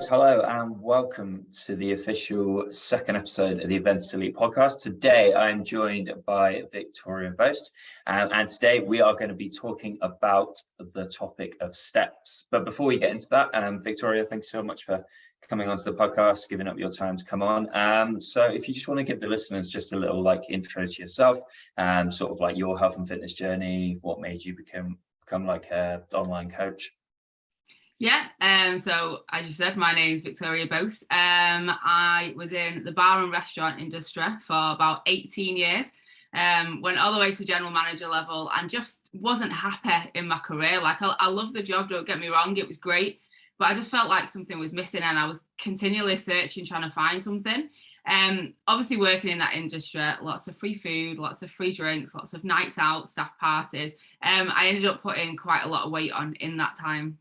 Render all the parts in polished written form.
guys, hello and welcome to the official second episode of the Events Elite podcast. Today I'm joined by Victoria Boast, and today we are going to be talking about the topic of steps. But before we get into that, Victoria, thanks so much for coming onto the podcast, giving up your time to come on. So if you just want to give the listeners just a little intro to yourself, sort of like your health and fitness journey, what made you become like an online coach? Yeah, so as you said, my name is Victoria Boast. I was in the bar and restaurant industry for about 18 years. Went all the way to general manager level and just wasn't happy in my career. I love the job, don't get me wrong, it was great, but I just felt like something was missing and I was continually searching, trying to find something. Obviously working in that industry, lots of free food, lots of free drinks, lots of nights out, staff parties. I ended up putting quite a lot of weight on in that time.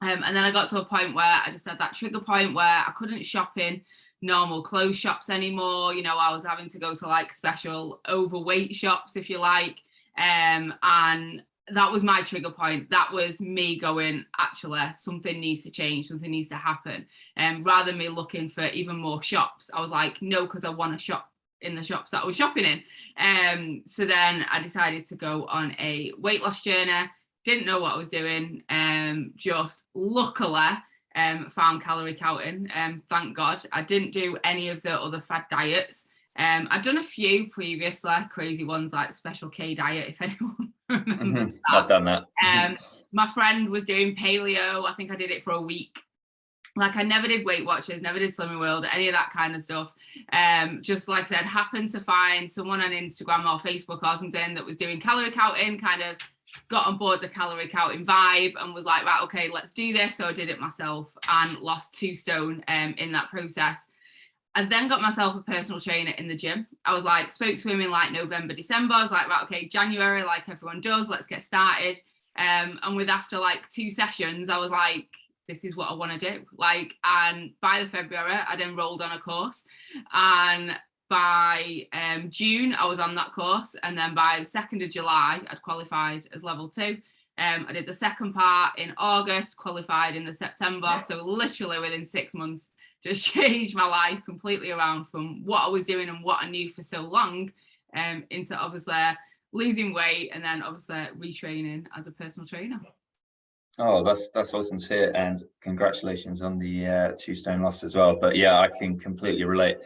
And then I got to a point where I just had that trigger point where I couldn't shop in normal clothes shops anymore. You know, I was having to go to like special overweight shops, if you like. And that was my trigger point. That was me going, actually, something needs to change, something needs to happen. Rather than me looking for even more shops, I was like, no, because I want to shop in the shops that I was shopping in. So then I decided to go on a weight loss journey. Didn't know what I was doing, just luckily found calorie counting, thank God. I didn't do any of the other fad diets. I'd done a few previously, crazy ones like Special K diet, if anyone remembers that. I've done that. My friend was doing paleo. I think I did it for a week. I never did Weight Watchers, never did Slimming World, any of that kind of stuff. Just like I said, happened to find someone on Instagram or Facebook or something that was doing calorie counting, kind of got on board the calorie counting vibe and was like, right, okay, let's do this. So I did it myself and lost 2 stone in that process. I then got myself a personal trainer in the gym. I was like, spoke to him in November, December. I was like, right, okay, January, like everyone does, let's get started. And after 2 sessions, I was like, this is what I want to do. And by the February, I'd enrolled on a course. And by June, I was on that course. And then by the 2nd of July, I'd qualified as level 2. I did the second part in August, qualified in the September. So literally within 6 months, just changed my life completely around from what I was doing and what I knew for so long into obviously losing weight and then obviously retraining as a personal trainer. Oh, that's awesome to hear, and congratulations on the 2 stone loss as well. But yeah, I can completely relate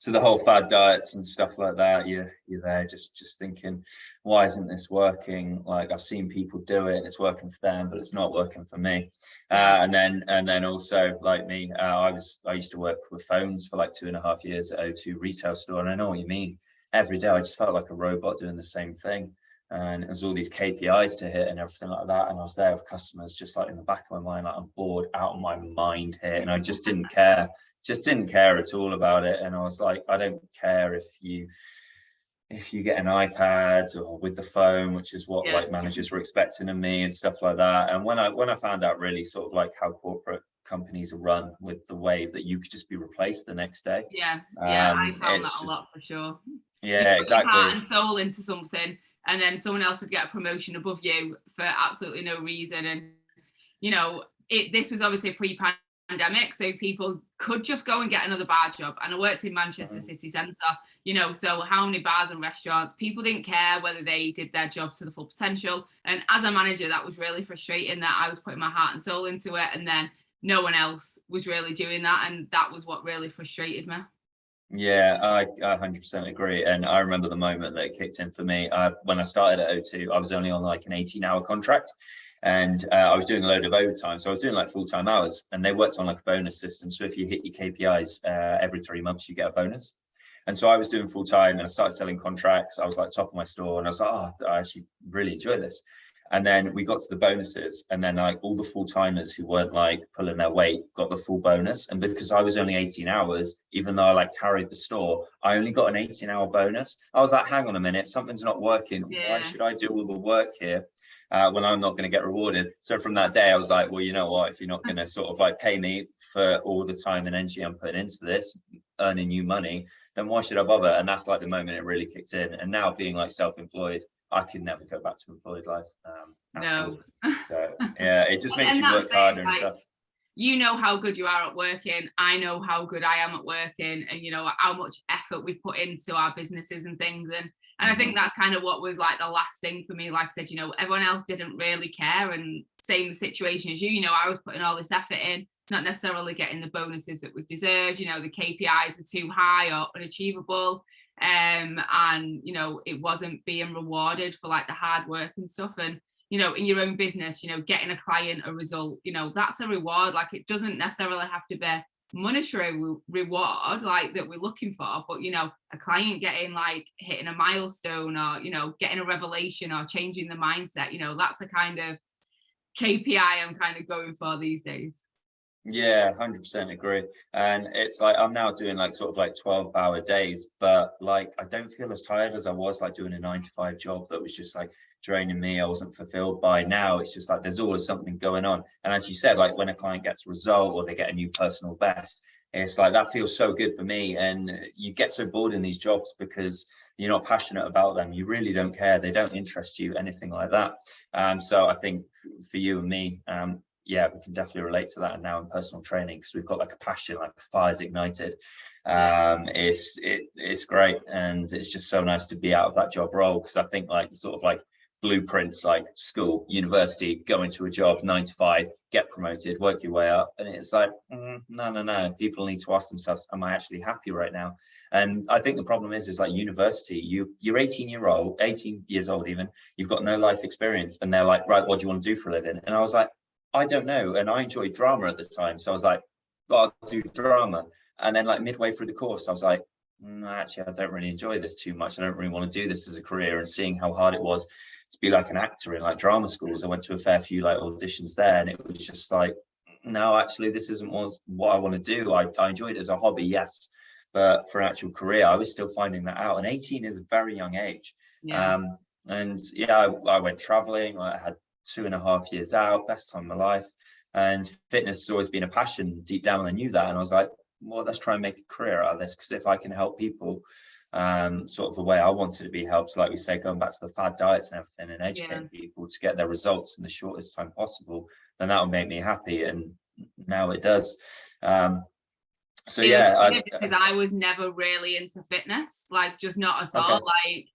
to the whole fad diets and stuff like that. You're there just thinking, why isn't this working? I've seen people do it and it's working for them, but it's not working for me. And then also like me, I used to work with phones for 2.5 years at O2 retail store, and I know what you mean. Every day I just felt like a robot doing the same thing. And there's all these KPIs to hit and everything like that. And I was there with customers just in the back of my mind, I'm bored out of my mind here. And I just didn't care at all about it. And I was like, I don't care if you get an iPad or with the phone, which is what managers were expecting of me and stuff like that. And when I found out really sort of how corporate companies are run with the way that you could just be replaced the next day. I found that a lot for sure. Yeah, exactly. Your heart and soul into something, and then someone else would get a promotion above you for absolutely no reason. And, this was obviously pre-pandemic, so people could just go and get another bar job. And I worked in Manchester city centre, so how many bars and restaurants, people didn't care whether they did their job to the full potential. And as a manager, that was really frustrating, that I was putting my heart and soul into it, and then no one else was really doing that. And that was what really frustrated me. Yeah, I 100% agree. And I remember the moment that it kicked in for me. When I started at O2, I was only on an 18-hour contract, and I was doing a load of overtime. So I was doing full-time hours, and they worked on a bonus system. So if you hit your KPIs every 3 months, you get a bonus. And so I was doing full-time and I started selling contracts. I was top of my store, and I was like, oh, I actually really enjoy this. And then we got to the bonuses, and then all the full-timers who weren't pulling their weight got the full bonus. And because I was only 18 hours, even though I carried the store, I only got an 18-hour bonus. I was like, hang on a minute, something's not working. Why should I do all the work here when I'm not going to get rewarded? So from that day, I was like, well, you know what, if you're not going to sort of pay me for all the time and energy I'm putting into this, earning you money, then why should I bother? And that's the moment it really kicked in. And now being self-employed, I could never go back to employed life. No. So, yeah, it just makes you work harder and stuff. you know how good you are at working, I know how good I am at working, and you know how much effort we put into our businesses and things. And I think that's kind of what was like the last thing for me. Like I said, you know, everyone else didn't really care, and same situation as you, you know, I was putting all this effort in, not necessarily getting the bonuses that was deserved. You know, the KPIs were too high or unachievable. And you know, it wasn't being rewarded for like the hard work and stuff. And you know, in your own business, you know, getting a client a result, you know, that's a reward. Like it doesn't necessarily have to be monetary reward like that we're looking for, but you know, a client getting like hitting a milestone, or you know, getting a revelation, or changing the mindset, you know, that's a kind of KPI I'm kind of going for these days. Yeah, 100% agree. And it's like I'm now doing like sort of like 12-hour days, but like I don't feel as tired as I was like doing a 9 to 5 job that was just like draining me. I wasn't fulfilled by. Now it's just like there's always something going on. And as you said, like when a client gets a result or they get a new personal best, it's like that feels so good for me. And you get so bored in these jobs because you're not passionate about them. You really don't care. They don't interest you, anything like that. So I think for you and me, yeah, we can definitely relate to that. And now in personal training, because we've got like a passion, like the fire's ignited. It's great, and it's just so nice to be out of that job role, because I think like sort of like blueprints, like school, university, go into a job 9 to 5, get promoted, work your way up, and it's like no. People need to ask themselves, am I actually happy right now? And I think the problem is like university, you're 18 years old even, you've got no life experience, and they're like, right, what do you want to do for a living? And I was like, I don't know. And I enjoyed drama at the time. So I was like, well, I'll do drama. And then like midway through the course, I was like, no, actually, I don't really enjoy this too much. I don't really want to do this as a career. And seeing how hard it was to be like an actor in like drama schools, I went to a fair few like auditions there, and it was just like, no, actually, this isn't what I want to do. I enjoyed it as a hobby, yes. But for an actual career, I was still finding that out. And 18 is a very young age. Yeah. And yeah, I went traveling. I had 2.5 years out, best time of my life. And fitness has always been a passion. Deep down, I knew that. And I was like, well, let's try and make a career out of this. Because if I can help people sort of the way I wanted to be helped, so like we say, going back to the fad diets and everything, and educating people to get their results in the shortest time possible, then that would make me happy. And now it does. So yeah, because I was never really into fitness, like just not at all. Like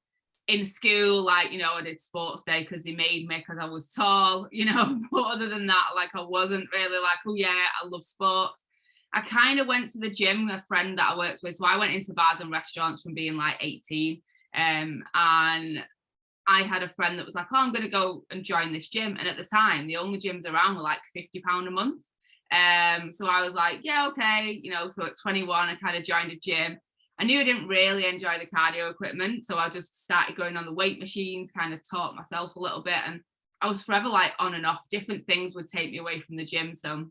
in school, like, you know, I did sports day because they made me, because I was tall, you know, but other than that, like I wasn't really like, oh yeah, I love sports. I kind of went to the gym with a friend that I worked with. So I went into bars and restaurants from being like 18. And I had a friend that was like, oh, I'm going to go and join this gym. And at the time, the only gyms around were like £50 a month. So I was like, yeah, okay. You know, so at 21, I kind of joined a gym. I knew I didn't really enjoy the cardio equipment, so I just started going on the weight machines, kind of taught myself a little bit, and I was forever like on and off. Different things would take me away from the gym. So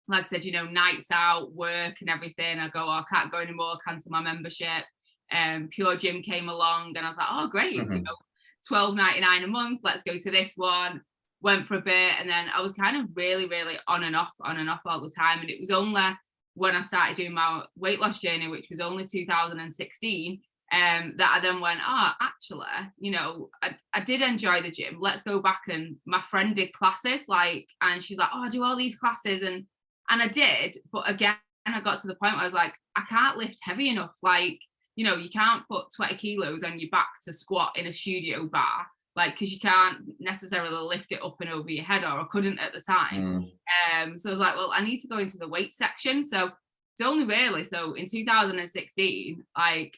like I said, you know, nights out, work and everything, I go, oh, I can't go anymore, cancel my membership. Pure Gym came along, and I was like, oh great, you know, $12.99 a month, let's go to this one. Went for a bit, and then I was kind of really on and off all the time. And it was only when I started doing my weight loss journey, which was only 2016, that I then went, oh, actually, you know, I did enjoy the gym. Let's go back. And my friend did classes, like, and she's like, oh, I do all these classes. And I did. But again, I got to the point where I was like, I can't lift heavy enough. Like, you know, you can't put 20 kilos on your back to squat in a studio bar, like, because you can't necessarily lift it up and over your head, or I couldn't at the time. So I was like, well, I need to go into the weight section. So it's only really, so in 2016, like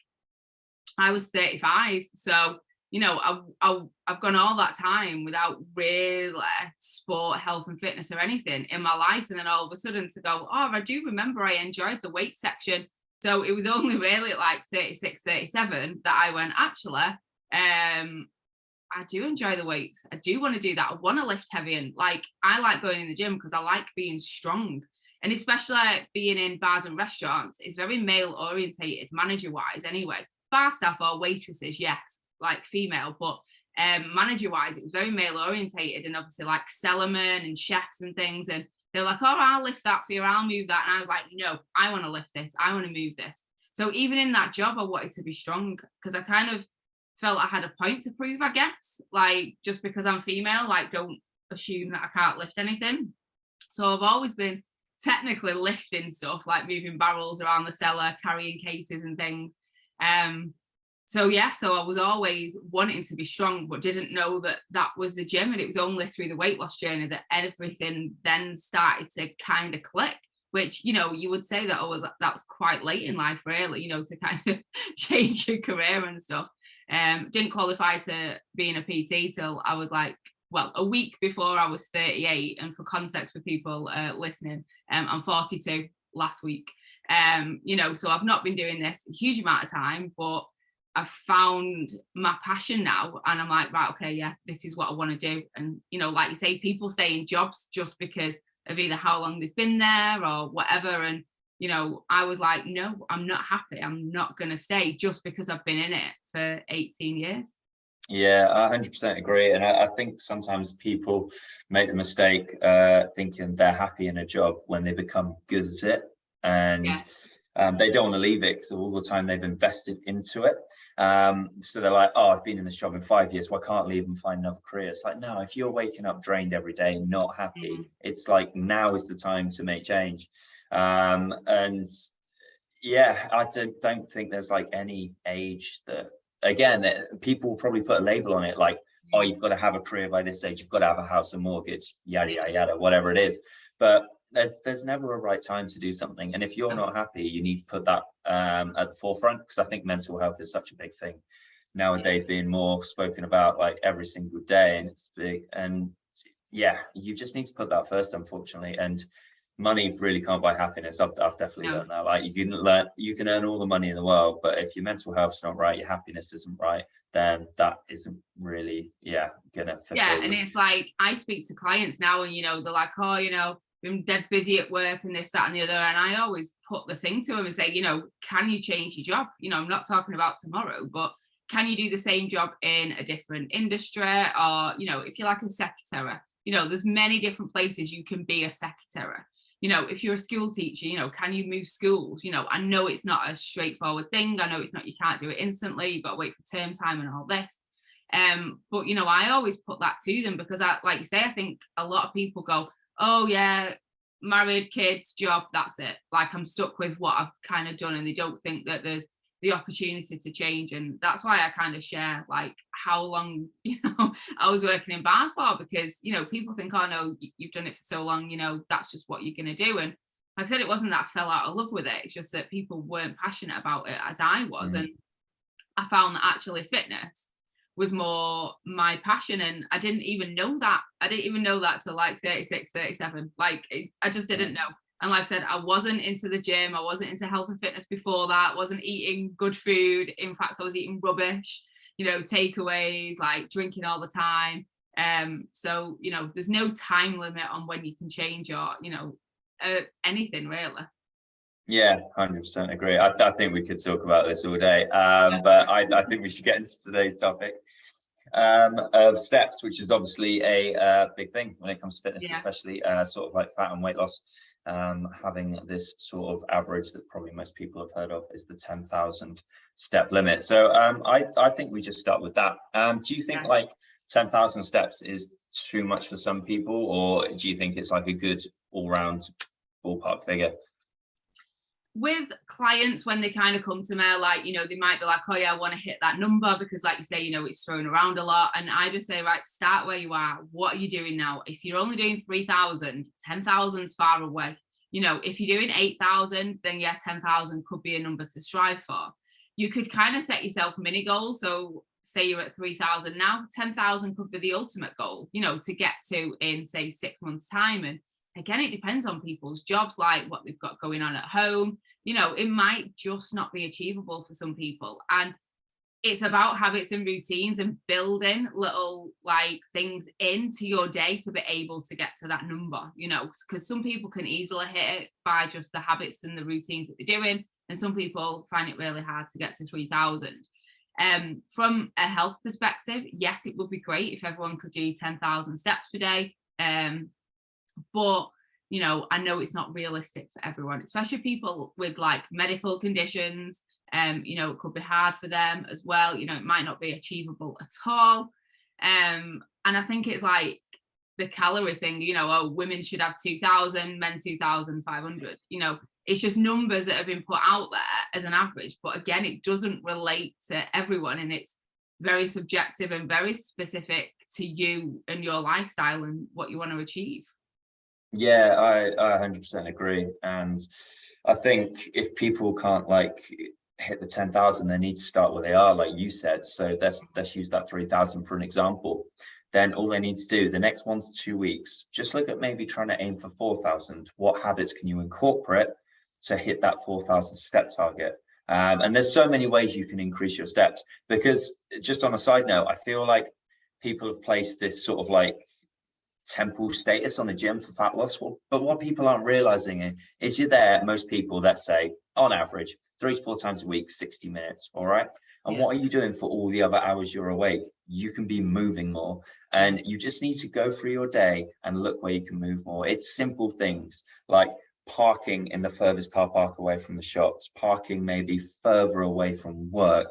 I was 35. So, you know, I've gone all that time without really sport, health and fitness or anything in my life. And then all of a sudden to go, oh, I do remember I enjoyed the weight section. So it was only really like 36, 37 that I went, actually, I do enjoy the weights. I do want to do that. I want to lift heavy, and like I like going in the gym because I like being strong. And especially being in bars and restaurants, it's very male orientated, manager wise anyway. Bar staff or waitresses, yes, like female, but manager wise, it was very male orientated, and obviously like cellarmen and chefs and things. And they're like, oh, I'll lift that for you, I'll move that. And I was like, no, I want to lift this, I want to move this. So even in that job, I wanted to be strong, because I kind of felt I had a point to prove, I guess. Like, just because I'm female, like, don't assume that I can't lift anything. So I've always been technically lifting stuff, like moving barrels around the cellar, carrying cases and things. So yeah, so I was always wanting to be strong, but didn't know that that was the gym. And it was only through the weight loss journey that everything then started to kind of click, which, you know, you would say that, oh, that was quite late in life, really, you know, to kind of change your career and stuff. Didn't qualify to being a PT till I was like, well, a week before I was 38. And for context for people listening, I'm 42 last week. You know, so I've not been doing this a huge amount of time, but I've found my passion now, and I'm like, right, okay, yeah, this is what I want to do. And, you know, like you say, people stay in jobs just because of either how long they've been there or whatever. And, you know, I was like, no, I'm not happy. I'm not going to stay just because I've been in it for 18 years. Yeah, I 100% agree. And I think sometimes people make the mistake thinking they're happy in a job when they become good at it. And Yeah. they don't want to leave it because of all the time they've invested into it. So they're like, oh, I've been in this job in 5 years, well, I can't leave and find another career. It's like, no, if you're waking up drained every day and not happy, it's like, now is the time to make change. And yeah, I don't think there's like any age that, again, people probably put a label on it, like, oh, you've got to have a career by this age, you've got to have a house and mortgage, yada yada yada, whatever it is. But there's never a right time to do something, and if you're not happy, you need to put that at the forefront, because I think mental health is such a big thing nowadays, being more spoken about like every single day, and it's big. And yeah, you just need to put that first, unfortunately. And money really can't buy happiness. I've definitely learned that. Like, you can earn all the money in the world, but if your mental health's not right, your happiness isn't right, then that isn't really gonna fulfill Yeah, and them. it's like, I speak to clients now, and, you know, they're like, oh, you know, I'm dead busy at work and this, that, and the other. And I always put the thing to them and say, you know, can you change your job? You know, I'm not talking about tomorrow, but can you do the same job in a different industry? Or, you know, if you're like a secretary, you know, there's many different places you can be a secretary. You know, if you're a school teacher, you know, can you move schools? You know, I know it's not a straightforward thing. I know it's not, you can't do it instantly. You've got to wait for term time and all this. But, you know, I always put that to them, because I, like you say, I think a lot of people go, oh yeah, married, kids, job, that's it. Like, I'm stuck with what I've kind of done, and they don't think that there's the opportunity to change. And that's why I kind of share like how long, you know, I was working in bars for, because, you know, people think, oh no, you've done it for so long, you know, that's just what you're going to do. And like I said, it wasn't that I fell out of love with it. It's just that people weren't passionate about it as I was. And I found that actually fitness was more my passion, and I didn't even know that till like 36, 37. Like, I just didn't know. And like I said, I wasn't into the gym, I wasn't into health and fitness before that, wasn't eating good food. In fact, I was eating rubbish, you know, takeaways, like drinking all the time. So, you know, there's no time limit on when you can change your, you know, anything really. Yeah, 100% agree. I think we could talk about this all day, but I think we should get into today's topic of steps, which is obviously a big thing when it comes to fitness, especially sort of like fat and weight loss. Having this sort of average that probably most people have heard of is the 10,000 step limit. So I think we just start with that. Do you think like 10,000 steps is too much for some people, or do you think it's like a good all-round ballpark figure? With clients, when they kind of come to me, like, you know, they might be like, oh yeah, I want to hit that number, because like you say, you know, it's thrown around a lot. And I just say, right, start where you are. What are you doing now? If you're only doing 3,000, 10,000 is far away. You know, if you're doing 8,000, then yeah, 10,000 could be a number to strive for. You could kind of set yourself mini goals. So say you're at 3,000 now, 10,000 could be the ultimate goal, you know, to get to in say 6 months time. And again, it depends on people's jobs, like what they've got going on at home. You know, it might just not be achievable for some people. And it's about habits and routines and building little like things into your day to be able to get to that number, you know, because some people can easily hit it by just the habits and the routines that they're doing. And some people find it really hard to get to 3,000. From a health perspective, yes, it would be great if everyone could do 10,000 steps per day. But, you know, I know it's not realistic for everyone, especially people with like medical conditions. You know, it could be hard for them as well. You know, it might not be achievable at all. And I think it's like, the calorie thing, you know, oh, women should have 2,000, men 2,500, you know, it's just numbers that have been put out there as an average. But again, it doesn't relate to everyone, and it's very subjective and very specific to you and your lifestyle and what you want to achieve. Yeah, I 100% agree. And I think if people can't like hit the 10,000, they need to start where they are, like you said. So let's use that 3,000 for an example. Then all they need to do the next 1 to 2 weeks, just look at maybe trying to aim for 4,000. What habits can you incorporate to hit that 4,000 step target? And there's so many ways you can increase your steps, because just on a side note, I feel like people have placed this sort of like temple status on the gym for fat loss. Well, but what people aren't realizing is you're there, most people that say on average 3 to 4 times a week, 60 minutes. All right. And Yeah. what are you doing for all the other hours you're awake? You can be moving more, and you just need to go through your day and look where you can move more. It's simple things like parking in the furthest car park away from the shops, parking maybe further away from work,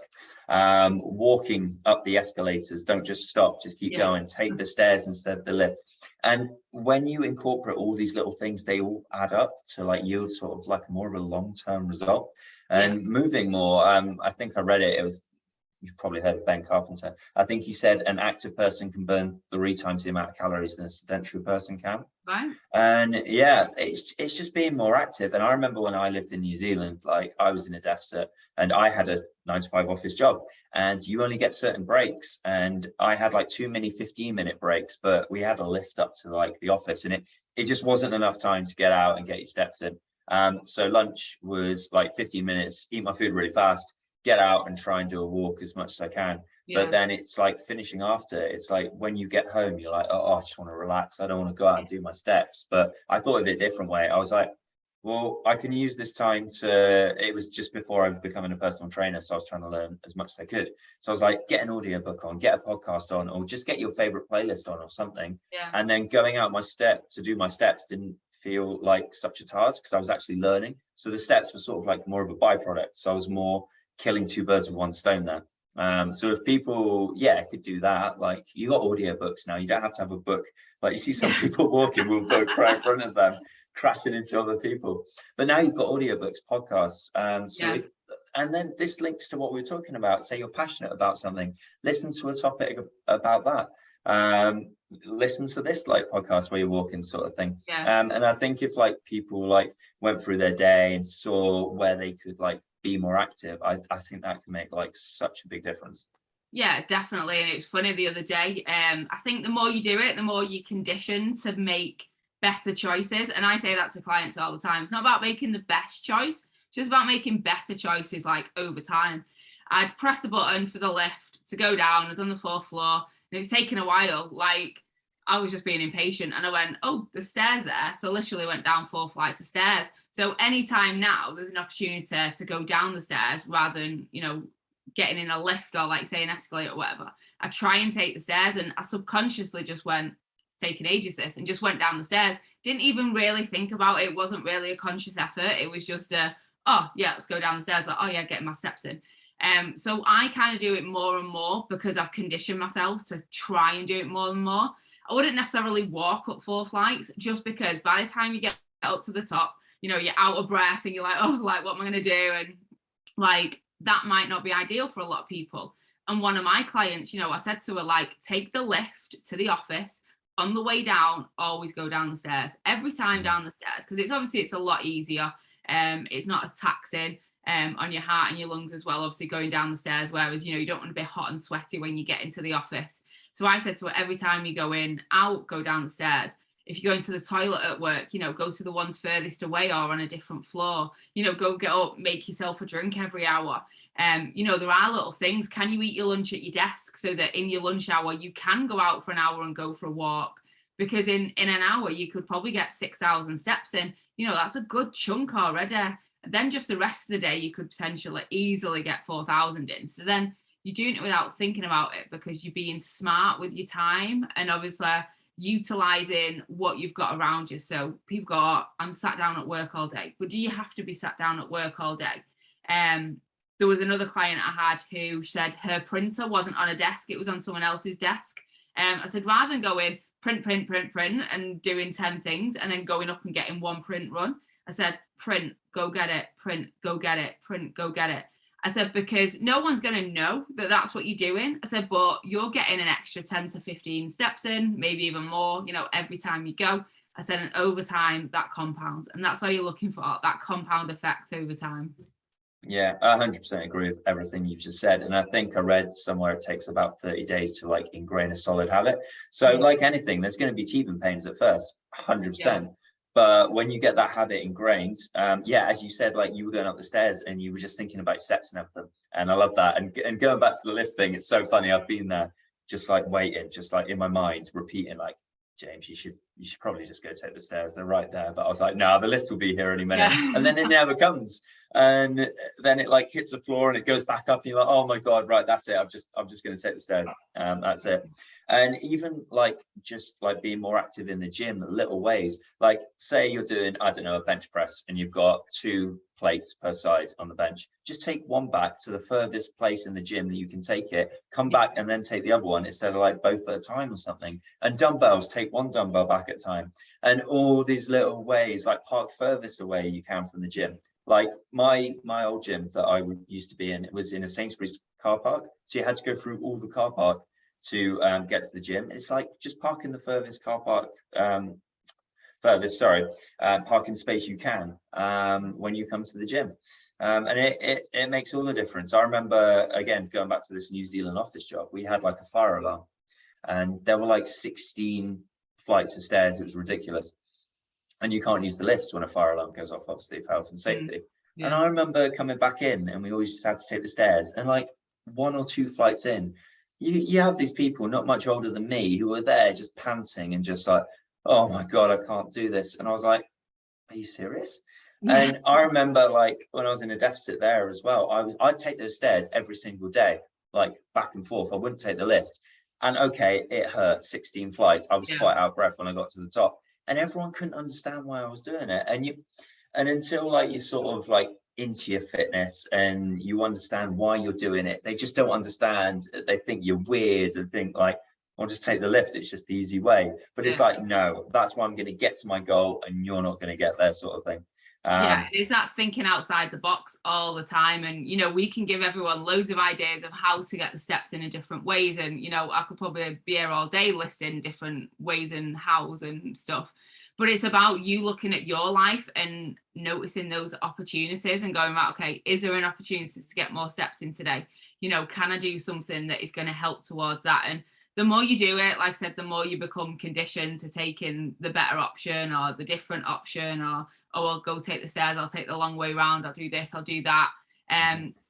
walking up the escalators. Don't just stop, just keep going. Take the stairs instead of the lift. And when you incorporate all these little things, they all add up to like yield sort of like more of a long-term result. And moving more, I think I read it, you've probably heard of Ben Carpenter. I think he said an active person can burn 3 times the amount of calories than a sedentary person can. Right. And yeah, it's just being more active. And I remember when I lived in New Zealand, like I was in a deficit and I had a 9 to 5 office job, and you only get certain breaks. And I had like too many 15-minute breaks, but we had a lift up to like the office, and it just wasn't enough time to get out and get your steps in. So lunch was like 15 minutes, eat my food really fast, get out and try and do a walk as much as I can. But then it's like finishing after, it's like when you get home, you're like, oh, I just want to relax. I don't want to go out and do my steps. But I thought of it a different way. I was like, well, I can use this time it was just before I was becoming a personal trainer. So I was trying to learn as much as I could. So I was like, get an audiobook on, get a podcast on, or just get your favorite playlist on or something. Yeah. And then going out to do my steps didn't feel like such a task, because I was actually learning. So the steps were sort of like more of a byproduct. So I was more killing 2 birds with 1 stone there. So if people, could do that, like you got audiobooks now, you don't have to have a book. Like you see some people walking with a book right in front of them, crashing into other people. But now you've got audiobooks, podcasts. And then this links to what we were talking about. Say you're passionate about something, listen to a topic about that. Listen to this like podcast where you're walking, sort of thing. And I think if like people like went through their day and saw where they could like be more active, I think that can make like such a big difference. Yeah, definitely. And it's funny, the other day, I think the more you do it, the more you condition to make better choices. And I say that to clients all the time. It's not about making the best choice, it's just about making better choices like over time. I'd press the button for the lift to go down. I was on the 4th floor and it's taken a while. Like I was just being impatient, and I went, oh, the stairs there. So literally went down 4 flights of stairs. So anytime now there's an opportunity to go down the stairs rather than, you know, getting in a lift or like say an escalator or whatever, I try and take the stairs. And I subconsciously just went, it's taking ages this, and just went down the stairs. Didn't even really think about it. It wasn't really a conscious effort. It was just oh yeah, let's go down the stairs. Like, oh yeah, getting my steps in. So I kind of do it more and more because I've conditioned myself to try and do it more and more. I wouldn't necessarily walk up 4 flights, just because by the time you get up to the top, you know, you're out of breath and you're like, oh, like, what am I going to do? And like, that might not be ideal for a lot of people. And one of my clients, you know, I said to her, like, take the lift to the office. On the way down, always go down the stairs, every time down the stairs, because it's a lot easier. It's not as taxing on your heart and your lungs as well, obviously going down the stairs, whereas, you know, you don't want to be hot and sweaty when you get into the office. So I said to her, every time you go in, out, go down the stairs. If you're going to the toilet at work, you know, go to the ones furthest away or on a different floor. You know, go get up, make yourself a drink every hour. You know, there are little things. Can you eat your lunch at your desk so that in your lunch hour, you can go out for an hour and go for a walk? Because in an hour, you could probably get 6,000 steps in. You know, that's a good chunk already. Then just the rest of the day, you could potentially easily get 4,000 in. So then you're doing it without thinking about it, because you're being smart with your time and obviously utilizing what you've got around you. So people go, oh, I'm sat down at work all day. But do you have to be sat down at work all day? There was another client I had who said her printer wasn't on a desk, it was on someone else's desk. I said, rather than go in, print, and doing 10 things and then going up and getting one print run. I said, print, go get it, print, go get it, print, go get it. I said, because no one's going to know that that's what you're doing. I said, but you're getting an extra 10 to 15 steps in, maybe even more, every time you go. I said, and over time that compounds, and that's all you're looking for, that compound effect over time. Yeah, I 100% agree with everything you've just said. And I think I read somewhere it takes about 30 days to like ingrain a solid habit. So like anything, there's going to be teething pains at first, 100%. Yeah. But when you get that habit ingrained, as you said, like you were going up the stairs and you were just thinking about steps and everything. And I love that. And going back to the lift thing, it's so funny. I've been there just like waiting, just like in my mind, repeating like, James, you should probably just go take the stairs. They're right there. But I was like, no, the lift will be here any minute. Yeah. And then it never comes. And then it like hits the floor and it goes back up. And you're like, oh my God, right, that's it. I'm just going to take the stairs. That's it. And even like just like being more active in the gym, little ways, like say you're doing, I don't know, a bench press and you've got 2 plates per side on the bench. Just take one back to the furthest place in the gym that you can take it, come back and then take the other one instead of like both at a time or something. And dumbbells, take one dumbbell back at a time. And all these little ways, like park furthest away you can from the gym. Like my old gym that I used to be in, it was in a Sainsbury's car park. So you had to go through all the car park to get to the gym. It's like just park in the furthest car park, parking space you can when you come to the gym. And it makes all the difference. I remember, again, going back to this New Zealand office job, we had like a fire alarm and there were like 16 flights of stairs. It was ridiculous. And you can't use the lifts when a fire alarm goes off, obviously, for health and safety. Yeah. And I remember coming back in and we always just had to take the stairs, and like 1 or 2 flights in, you have these people not much older than me who are there just panting and just like, oh my God, I can't do this. And I was like, are you serious? Yeah. And I remember like when I was in a deficit there as well, I'd take those stairs every single day, like back and forth. I wouldn't take the lift. And okay, it hurt, 16 flights. I was quite out of breath when I got to the top. And everyone couldn't understand why I was doing it. And until like you sort of like into your fitness and you understand why you're doing it, they just don't understand. They think you're weird and think like, I'll just take the lift, it's just the easy way. But it's like, no, that's why I'm going to get to my goal and you're not going to get there, sort of thing. It's that thinking outside the box all the time. And, we can give everyone loads of ideas of how to get the steps in different ways. And, I could probably be here all day listing different ways and hows and stuff. But it's about you looking at your life and noticing those opportunities and going, right, okay, is there an opportunity to get more steps in today? Can I do something that is going to help towards that? And the more you do it, like I said, the more you become conditioned to taking the better option or the different option, or, oh, I'll go take the stairs, I'll take the long way around, I'll do this, I'll do that.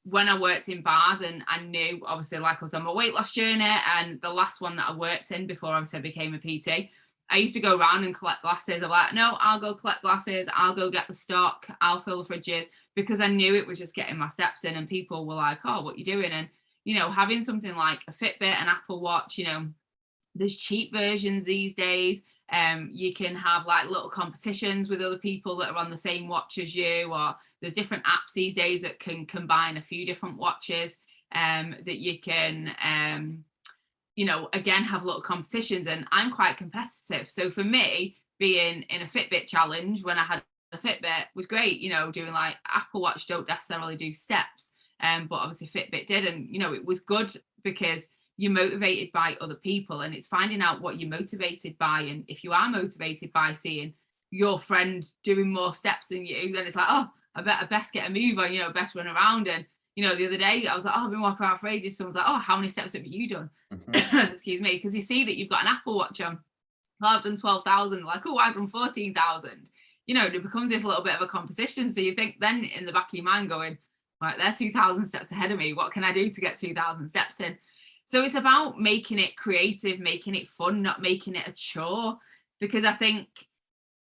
When I worked in bars, and I knew, obviously, like I was on my weight loss journey, and the last one that I worked in before obviously I became a PT, I used to go around and collect glasses. I'm like, no, I'll go collect glasses, I'll go get the stock, I'll fill the fridges, because I knew it was just getting my steps in. And people were like, oh, what are you doing? And having something like a Fitbit, an Apple Watch, there's cheap versions these days. You can have like little competitions with other people that are on the same watch as you, or there's different apps these days that can combine a few different watches that you can, again, have little competitions. And I'm quite competitive. So for me, being in a Fitbit challenge when I had a Fitbit was great, doing like Apple Watch don't necessarily do steps. But obviously Fitbit did, and it was good because you're motivated by other people, and it's finding out what you're motivated by. And if you are motivated by seeing your friend doing more steps than you, then it's like, oh, I best get a move on, best run around. And the other day I was like, oh, I've been walking around for ages. Someone's like, oh, how many steps have you done? Excuse me, because you see that you've got an Apple Watch on. Oh, I've done 12,000. Like, oh, I've done 14,000. It becomes this little bit of a competition. So you think then in the back of your mind going, right, they're 2,000 steps ahead of me. What can I do to get 2,000 steps in? So it's about making it creative, making it fun, not making it a chore. Because I think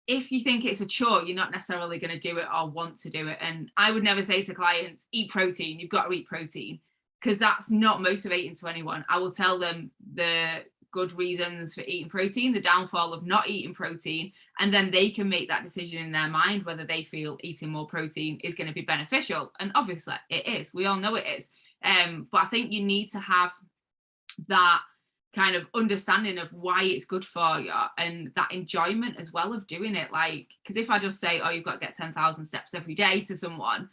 if you think it's a chore, you're not necessarily going to do it or want to do it. And I would never say to clients, eat protein, you've got to eat protein, because that's not motivating to anyone. I will tell them the good reasons for eating protein, the downfall of not eating protein, and then they can make that decision in their mind whether they feel eating more protein is going to be beneficial. And obviously it is, we all know it is. But I think you need to have that kind of understanding of why it's good for you, and that enjoyment as well of doing it. Like, because if I just say, oh, you've got to get 10,000 steps every day to someone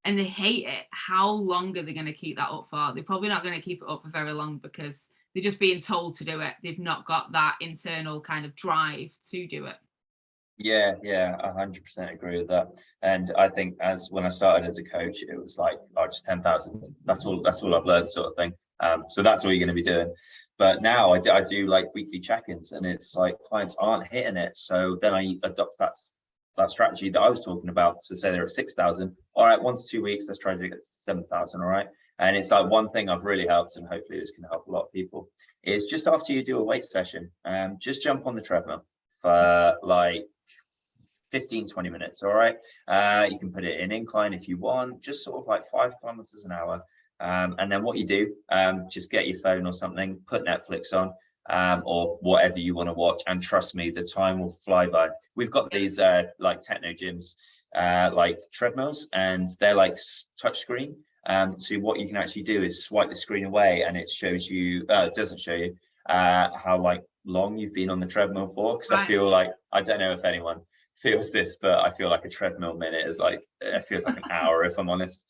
and they hate it, how long are they going to keep that up for? They're probably not going to keep it up for very long, because they're just being told to do it. They've not got that internal kind of drive to do it. Yeah, 100% agree with that. And I think as when I started as a coach, it was like, oh, just 10,000. That's all I've learned, sort of thing. So that's all you're going to be doing. But now I do like weekly check-ins, and it's like clients aren't hitting it. So then I adopt that strategy that I was talking about. So say they're at 6,000. All right, 1 to 2 weeks, let's try to get 7,000. All right. And it's like one thing I've really helped, and hopefully this can help a lot of people, is just after you do a weight session, just jump on the treadmill for like 15-20 minutes. All right. You can put it in incline if you want, just sort of like 5 kilometers an hour. And then what you do, just get your phone or something, put Netflix on, or whatever you want to watch, and trust me, the time will fly by. We've got these like techno gyms, like treadmills, and they're like touch screen. So what you can actually do is swipe the screen away, and it shows you, it doesn't show you how like long you've been on the treadmill for. Because I feel like, I don't know if anyone feels this, but I feel like a treadmill minute is like, it feels like an hour, if I'm honest.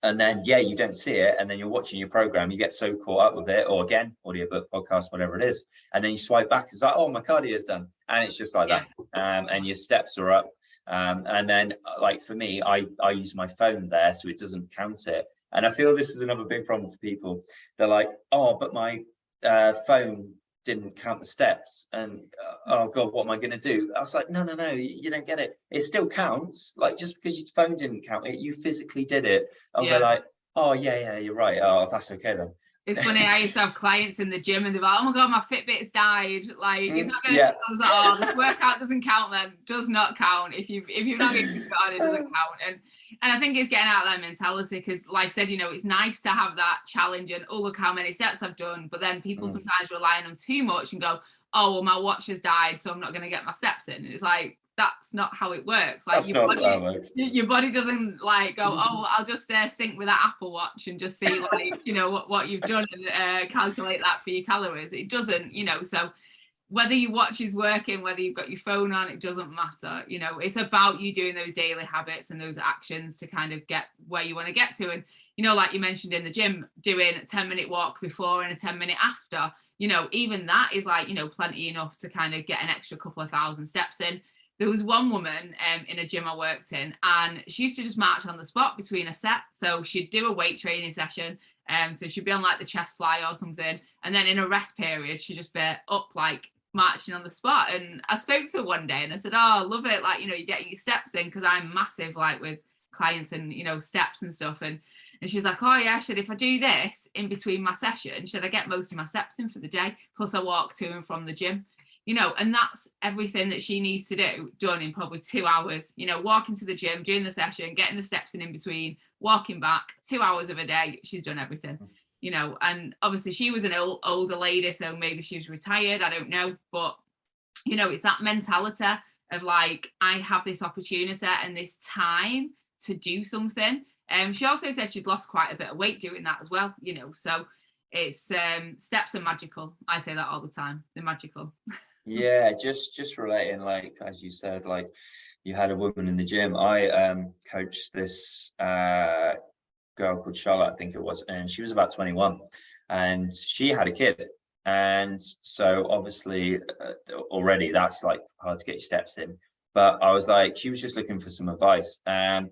And then you don't see it, and then you're watching your program, you get so caught up with it, or again, audiobook, podcast, whatever it is, and then you swipe back, it's like, oh, my cardio is done, and it's just like that. And your steps are up, and then like for me, I use my phone there, so it doesn't count it. And I feel this is another big problem for people. They're like, oh, but my phone didn't count the steps, and oh god, what am I going to do? I was like, no, you don't get it. It still counts. Like, just because your phone didn't count it, you physically did it. And they're like, oh yeah, you're right. Oh, that's okay then. It's funny, I used to have clients in the gym and they're like, oh my god, my Fitbit's died. Like, it's not gonna I was like, oh, this workout doesn't count then. Does not count. If you're not getting it on, it doesn't count. And I think it's getting out of that mentality, because like I said, you know, it's nice to have that challenge and, oh, look how many steps I've done. But then people sometimes rely on them too much and go, oh, well, my watch has died, so I'm not going to get my steps in. And it's like, that's not how it works. Like, your body doesn't like go, oh, I'll just sync with that Apple Watch and just see, like, you know, what you've done, and calculate that for your calories. It doesn't, you know. So whether your watch is working, whether you've got your phone on, it doesn't matter. You know, it's about you doing those daily habits and those actions to kind of get where you want to get to. And, you know, like you mentioned in the gym, doing a 10-minute walk before and a 10-minute after, you know, even that is like, you know, plenty enough to kind of get an extra couple of thousand steps in. There was one woman in a gym I worked in, and she used to just march on the spot between a set. So she'd do a weight training session. So she'd be on like the chest fly or something. And then in a rest period, she'd just be up like marching on the spot. And I spoke to her one day and I said, oh, I love it. Like, you know, you're getting your steps in, because I'm massive like with clients and, you know, steps and stuff. And she's like, oh yeah, if I do this in between my session, I get most of my steps in for the day. Plus I walk to and from the gym. You know, and that's everything that she needs to do done in probably 2 hours. You know, walking to the gym, doing the session, getting the steps in between, walking back, 2 hours of a day, she's done everything. You know, and obviously she was an older lady, so maybe she was retired, I don't know. But, you know, it's that mentality of like, I have this opportunity and this time to do something. She also said she'd lost quite a bit of weight doing that as well, you know. So it's steps are magical. I say that all the time. They're magical. Yeah, just relating, like as you said, like you had a woman in the gym. I coached this girl called Charlotte, I think it was, and she was about 21, and she had a kid. And so obviously already that's like hard to get your steps in. But I was like, she was just looking for some advice. And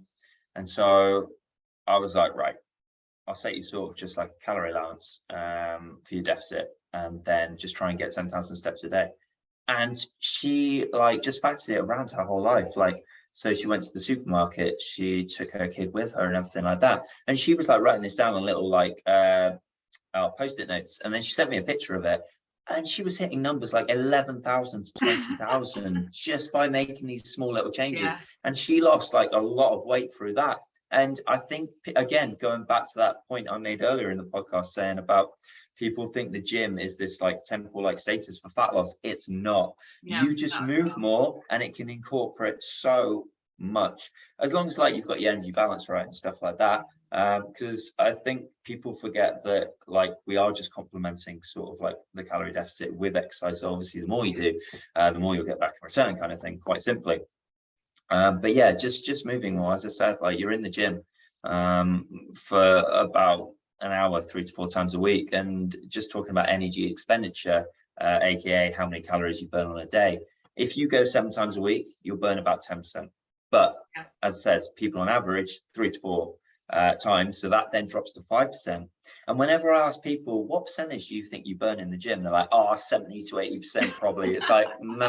so I was like, right, I'll set you sort of just like a calorie allowance for your deficit, and then just try and get 10,000 steps a day. And she like just factored it around her whole life. Like, so she went to the supermarket, she took her kid with her and everything like that. And she was like writing this down on little like post-it notes. And then she sent me a picture of it. And she was hitting numbers like 11,000 to 20,000 just by making these small little changes. Yeah. And she lost like a lot of weight through that. And I think, again, going back to that point I made earlier in the podcast, saying about people think the gym is this like temple-like status for fat loss. It's not. You just move more, and it can incorporate so much, as long as like you've got your energy balance right and stuff like that. Because I think people forget that like we are just complementing sort of like the calorie deficit with exercise. So obviously the more you do, the more you'll get back in return, kind of thing, quite simply. But yeah, just moving more. As I said, like you're in the gym for about an hour 3 to 4 times a week, and just talking about energy expenditure, aka how many calories you burn on a day. If you go 7 times a week, you'll burn about 10%. But as I said, people on average 3 to 4 times, so that then drops to 5%. And whenever I ask people what percentage do you think you burn in the gym, they're like, oh, 70 to 80% probably. It's like no.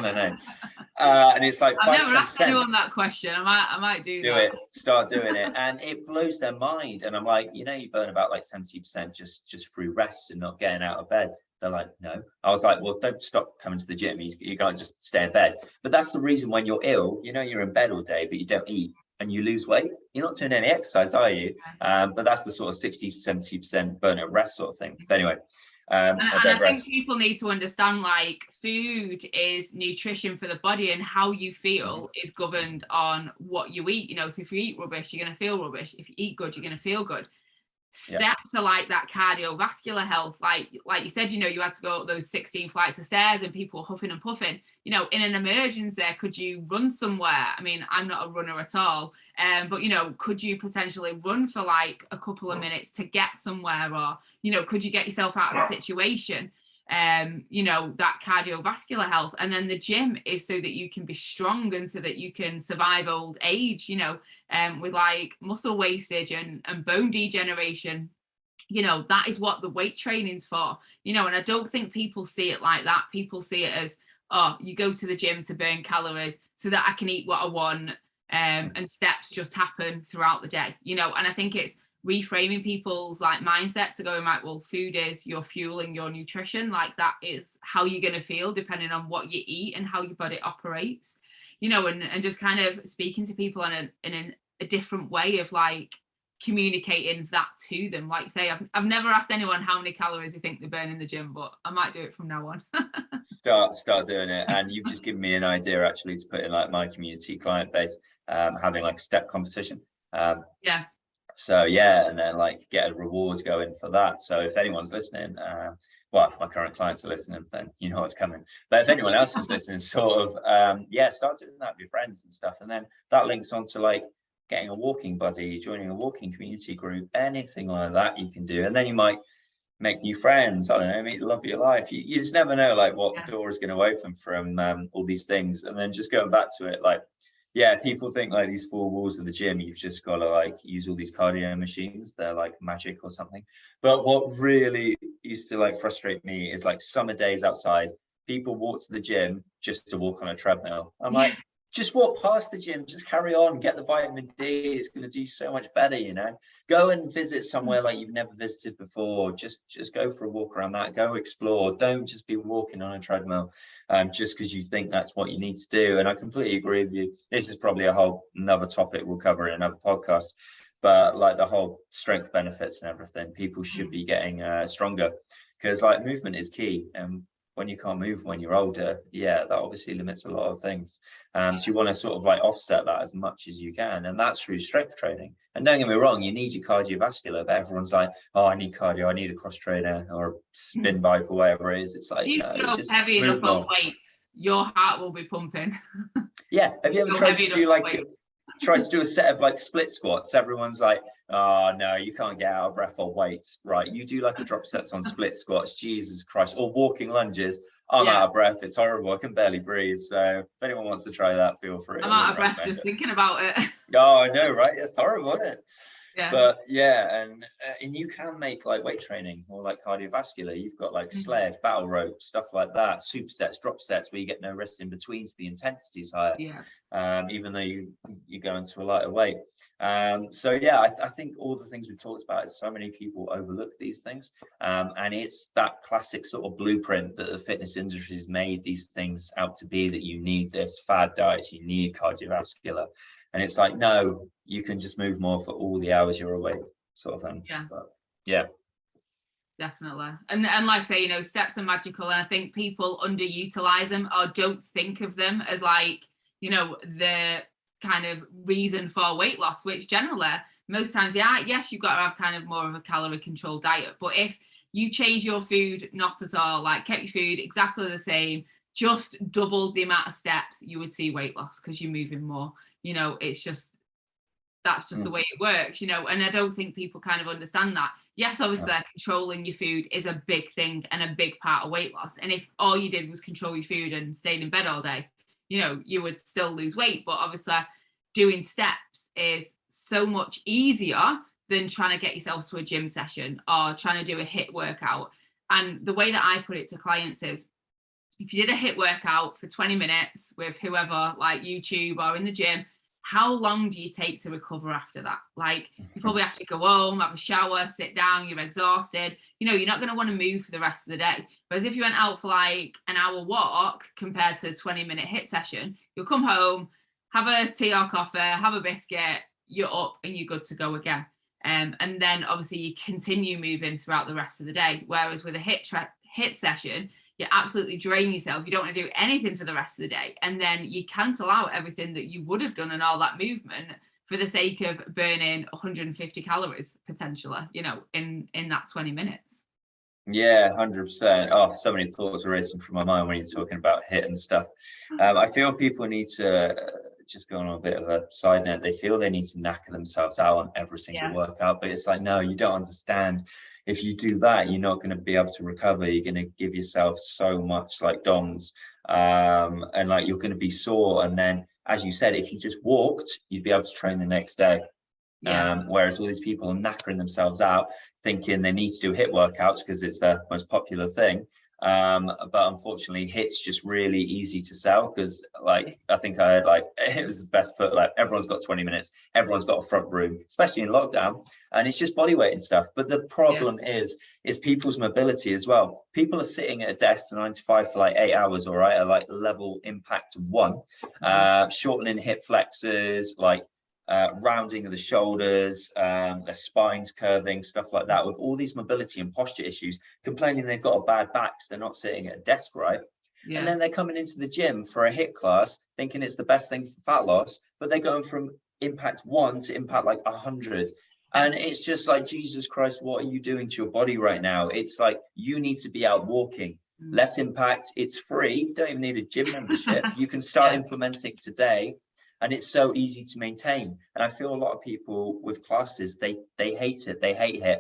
And it's like I've never 5%. asked anyone that question. I might do that. It, start doing it, and it blows their mind. And I'm like, you burn about like 70% just through rest and not getting out of bed. They're like, no. I was like, well, don't stop coming to the gym. You can't just stay in bed. But that's the reason when you're ill, you're in bed all day, but you don't eat and you lose weight. You're not doing any exercise, are you? But that's the sort of 60 to 70% burn at rest sort of thing. But anyway, and I think people need to understand, like, food is nutrition for the body, and how you feel is governed on what you eat. So if you eat rubbish, you're going to feel rubbish. If you eat good, you're going to feel good. Steps are like that cardiovascular health. Like you said, you had to go up those 16 flights of stairs and people huffing and puffing. In an emergency, could you run somewhere? I mean, I'm not a runner at all, but could you potentially run for like a couple of minutes to get somewhere, or could you get yourself out of the situation? That cardiovascular health. And then the gym is so that you can be strong and so that you can survive old age, with like muscle wastage and bone degeneration. That is what the weight training's for, and I don't think people see it like that. People see it as, oh, you go to the gym to burn calories so that I can eat what I want, and steps just happen throughout the day, and I think it's reframing people's like mindset to going, right, well, food is your fuel and your nutrition. Like that is how you're going to feel depending on what you eat and how your body operates, and just kind of speaking to people in a different way of like communicating that to them. Like say, I've never asked anyone how many calories they think they burn in the gym, but I might do it from now on. start doing it. And you've just given me an idea actually to put in like my community client base, having like a step competition. So yeah, and then like get a rewards going for that. So if anyone's listening, well, if my current clients are listening, then you know what's coming. But if anyone else is listening, sort of, start doing that with your friends and stuff. And then that links on to like getting a walking buddy, joining a walking community group, anything like that you can do. And then you might make new friends. I don't know, meet the love of your life. You just never know like what door is going to open from all these things. And then just going back to it, like, yeah, people think like these 4 walls of the gym, you've just got to like use all these cardio machines. They're like magic or something. But what really used to like frustrate me is like summer days outside, people walk to the gym just to walk on a treadmill. I'm like, just walk past the gym, just carry on, get the vitamin D. It's going to do so much better, Go and visit somewhere like you've never visited before. Just go for a walk around that. Go explore. Don't just be walking on a treadmill just because you think that's what you need to do. And I completely agree with you. This is probably a whole another topic we'll cover in another podcast. But like the whole strength benefits and everything, people should be getting stronger, because like movement is key. And when you can't move when you're older, that obviously limits a lot of things. So you want to sort of like offset that as much as you can, and that's through strength training. And don't get me wrong, you need your cardiovascular, but everyone's like, oh, I need cardio, I need a cross trainer or a spin bike or whatever it is. It's like, you just heavy enough on weights, your heart will be pumping. Yeah, have you ever tried to do like try to do a set of like split squats? Everyone's like, oh no, you can't get out of breath on weights, right? You do like a drop sets on split squats, Jesus Christ, or walking lunges. I'm out of breath, it's horrible, I can barely breathe. So if anyone wants to try that, feel free. I'm out of breath just thinking about it. Oh, I know, right? It's horrible, isn't it? Yeah. But yeah, and you can make like weight training or like cardiovascular. You've got like sled, battle rope, stuff like that, supersets, drop sets, where you get no rest in between, so the intensity's higher. Even though you go into a lighter weight. So yeah, I think all the things we've talked about is so many people overlook these things, and it's that classic sort of blueprint that the fitness industry has made these things out to be, that you need this fad diets, you need cardiovascular. And it's like, no, you can just move more for all the hours you're awake, sort of thing. But, definitely. And like I say, steps are magical, and I think people underutilize them or don't think of them as like, the kind of reason for weight loss, which generally most times, yeah, yes, you've got to have kind of more of a calorie controlled diet. But if you change your food, not at all, like kept your food exactly the same, just doubled the amount of steps, you would see weight loss because you're moving more. It's just, that's just the way it works, and I don't think people kind of understand that. Yes, obviously controlling your food is a big thing and a big part of weight loss. And if all you did was control your food and stayed in bed all day, you would still lose weight. But obviously doing steps is so much easier than trying to get yourself to a gym session or trying to do a HIIT workout. And the way that I put it to clients is, if you did a HIIT workout for 20 minutes with whoever, like YouTube or in the gym, how long do you take to recover after that? Like, you probably have to go home, have a shower, sit down, you're exhausted. You're not going to want to move for the rest of the day. Whereas if you went out for like an hour walk compared to a 20-minute HIIT session, you'll come home, have a tea or coffee, have a biscuit, you're up and you're good to go again. And then obviously you continue moving throughout the rest of the day. Whereas with a HIIT session, you absolutely drain yourself. You don't want to do anything for the rest of the day. And then you cancel out everything that you would have done and all that movement for the sake of burning 150 calories potentially, in that 20 minutes. Yeah, 100%. Oh, so many thoughts are racing through my mind when you're talking about HIIT and stuff. I feel people need to just go on a bit of a side note. They feel they need to knacker themselves out on every single workout, but it's like, no, you don't understand. If you do that, you're not going to be able to recover. You're going to give yourself so much like DOMS, and like you're going to be sore. And then, as you said, if you just walked, you'd be able to train the next day. Whereas all these people are knackering themselves out, thinking they need to do HIIT workouts because it's the most popular thing. But unfortunately, HIIT's just really easy to sell because, like, I think I heard, like, it was the best put, like, everyone's got 20 minutes, everyone's got a front room, especially in lockdown, and it's just body weight and stuff. But the problem is people's mobility as well. People are sitting at a desk to 9 to 5 for like 8 hours, all right, at like level impact 1, shortening hip flexors, like rounding of the shoulders, their spines curving, stuff like that, with all these mobility and posture issues, complaining they've got a bad back because they're not sitting at a desk, right? And then they're coming into the gym for a HIIT class thinking it's the best thing for fat loss, but they're going from impact 1 to impact like 100. And it's just like, Jesus Christ, what are you doing to your body right now? It's like, you need to be out walking. Less impact, it's free, you don't even need a gym membership. You can start implementing today. And it's so easy to maintain. And I feel a lot of people with classes, they hate it. They hate HIIT.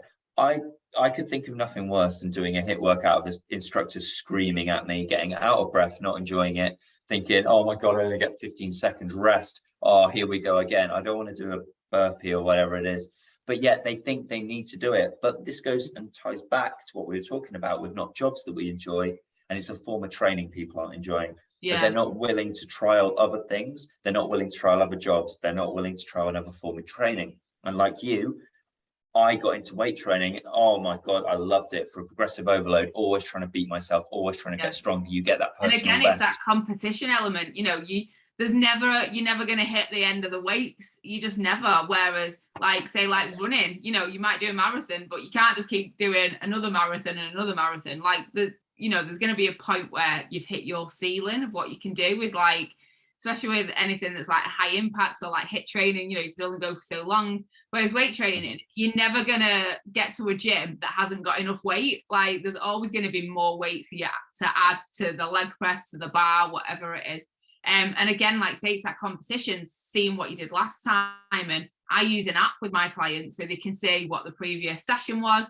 I could think of nothing worse than doing a HIIT workout of the instructors screaming at me, getting out of breath, not enjoying it, thinking, oh my God, I only get 15 seconds rest. Oh, here we go again. I don't want to do a burpee or whatever it is. But yet they think they need to do it. But this goes and ties back to what we were talking about with not jobs that we enjoy. And it's a form of training people aren't enjoying. But they're not willing to trial other things. They're not willing to trial other jobs. They're not willing to trial another form of training. And like you, I got into weight training. Oh my God, I loved it. For progressive overload, always trying to beat myself, always trying to get stronger. You get that personal And again, it's that competition element. You're never going to hit the end of the weights. You just never. Whereas, like, say, like running, you might do a marathon, but you can't just keep doing another marathon and another marathon. Like, there's going to be a point where you've hit your ceiling of what you can do with, like, especially with anything that's like high impact or like HIIT training, you can only go for so long. Whereas weight training, you're never going to get to a gym that hasn't got enough weight. Like, there's always going to be more weight for you to add to the leg press, to the bar, whatever it is. And again, like, say it's that competition, seeing what you did last time. And I use an app with my clients so they can see what the previous session was,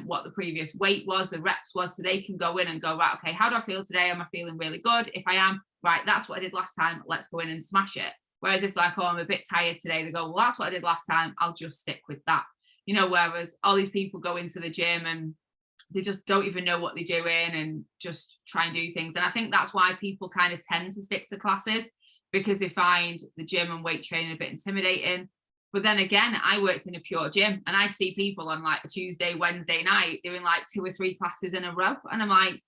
what the previous weight was, the reps was, so they can go in and go, right, okay, how do I feel today? Am I feeling really good? If I am, right, that's what I did last time, let's go in and smash it. Whereas if, like, oh, I'm a bit tired today, they go, well, that's what I did last time, I'll just stick with that. Whereas all these people go into the gym and they just don't even know what they're doing and just try and do things. And I think that's why people kind of tend to stick to classes, because they find the gym and weight training a bit intimidating. But then again, I worked in a pure gym and I'd see people on like a Tuesday, Wednesday night doing like 2 or 3 classes in a row. And I'm like,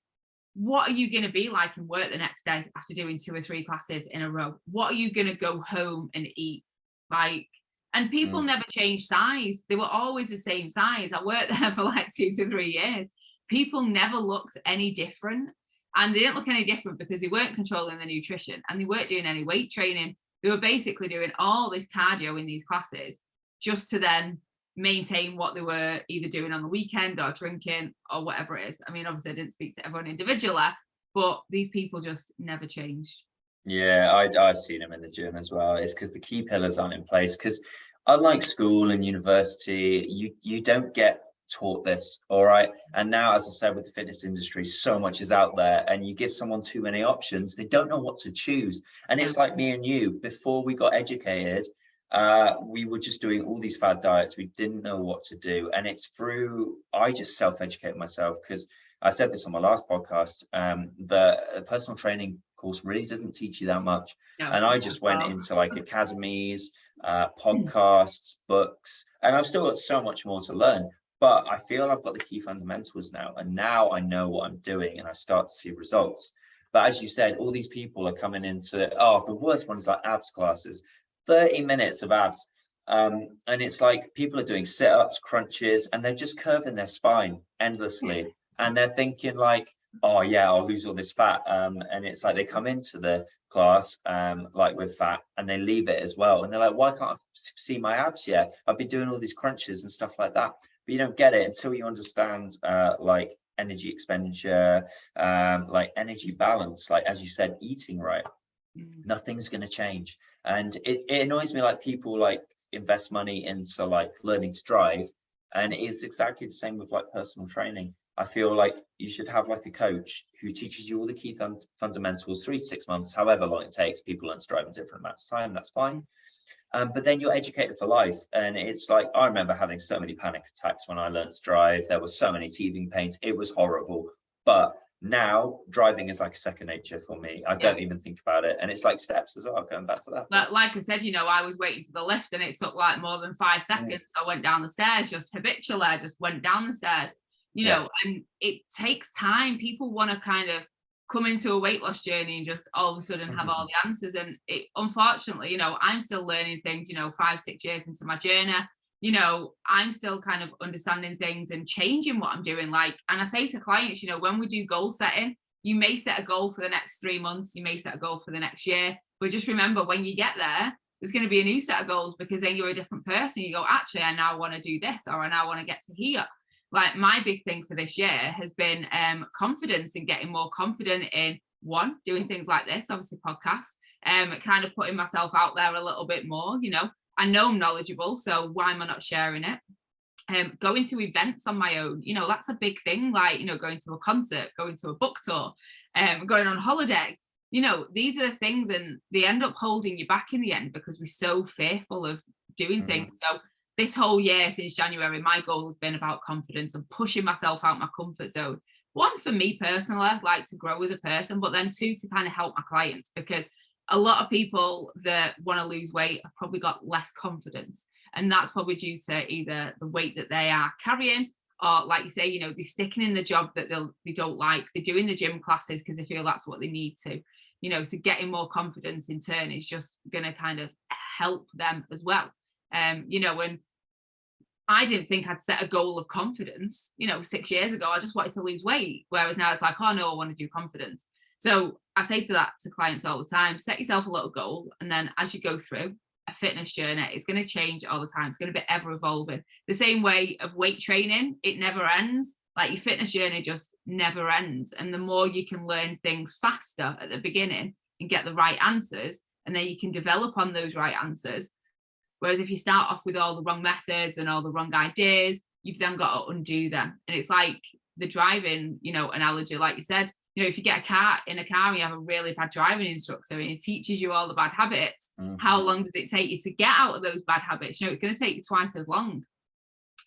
what are you going to be like in work the next day after doing 2 or 3 classes in a row? What are you going to go home and eat? Like, and people never change size. They were always the same size. I worked there for like 2 to 3 years. People never looked any different. And they didn't look any different because they weren't controlling the nutrition and they weren't doing any weight training. They were basically doing all this cardio in these classes just to then maintain what they were either doing on the weekend or drinking or whatever it is. I mean, obviously I didn't speak to everyone individually, but these people just never changed. Yeah, I've seen them in the gym as well. It's because the key pillars aren't in place. Because unlike school and university, you don't get taught this, all right? And now, as I said, with the fitness industry, so much is out there, and you give someone too many options, they don't know what to choose. And it's like me and you, before we got educated, we were just doing all these fad diets. We didn't know what to do. And it's through, I just self-educate myself, because I said this on my last podcast, the personal training course really doesn't teach you that much. No, And I just went into like academies, podcasts, books, and I've still got so much more to learn, but I feel I've got the key fundamentals now, and now I know what I'm doing and I start to see results. But as you said, all these people are coming into, oh, the worst one is like abs classes, 30 minutes of abs. And it's like people are doing sit-ups, crunches, and they're just curving their spine endlessly. And they're thinking like, oh yeah, I'll lose all this fat. And it's like they come into the class like with fat, and they leave it as well. And they're like, why can't I see my abs yet? I've been doing all these crunches and stuff like that. But you don't get it until you understand like energy expenditure, like energy balance, like as you said, eating right. Nothing's going to change. And it annoys me, like people like invest money into like learning to drive, and it's exactly the same with like personal training. I feel like you should have like a coach who teaches you all the key fundamentals, 3 to 6 months, however long it takes. People learn to drive in different amounts of time, that's fine. But then you're educated for life. And it's like, I remember having so many panic attacks when I learned to drive. There were so many teething pains. It was horrible. But now driving is like second nature for me. I don't even think about it. And it's like steps as well, going back to that. But like I said, I was waiting for the lift and it took like more than 5 seconds. So I went down the stairs, just habitually, I just went down the stairs, and it takes time. People want to kind of come into a weight loss journey and just all of a sudden have all the answers. And it, unfortunately, I'm still learning things, 5-6 years into my journey. I'm still kind of understanding things and changing what I'm doing. Like, and I say to clients, when we do goal setting, you may set a goal for the next 3 months, you may set a goal for the next year, but just remember when you get there, there's going to be a new set of goals, because then you're a different person. You go, actually, I now want to do this, or I now want to get to here. Like my big thing for this year has been confidence, and getting more confident in doing things like this, obviously podcasts, kind of putting myself out there a little bit more. I know I'm knowledgeable, so why am I not sharing it? Going to events on my own, that's a big thing. Like, going to a concert, going to a book tour, going on holiday, these are the things, and they end up holding you back in the end because we're so fearful of doing things. So this whole year since January, my goal has been about confidence and pushing myself out my comfort zone. 1, for me personally, like to grow as a person, but then 2, to kind of help my clients, because a lot of people that want to lose weight have probably got less confidence. And that's probably due to either the weight that they are carrying, or like you say, they're sticking in the job that they don't like. They're doing the gym classes because they feel that's what they need to, so getting more confidence in turn is just going to kind of help them as well. And I didn't think I'd set a goal of confidence, 6 years ago. I just wanted to lose weight. Whereas now it's like, oh no, I want to do confidence. So I say to clients all the time, set yourself a little goal. And then as you go through a fitness journey, it's going to change all the time. It's going to be ever evolving. The same way of weight training, it never ends. Like your fitness journey just never ends. And the more you can learn things faster at the beginning and get the right answers, and then you can develop on those right answers. Whereas if you start off with all the wrong methods and all the wrong ideas, you've then got to undo them. And it's like the driving, analogy, like you said, if you get in a car and you have a really bad driving instructor and he teaches you all the bad habits, how long does it take you to get out of those bad habits? It's going to take you twice as long.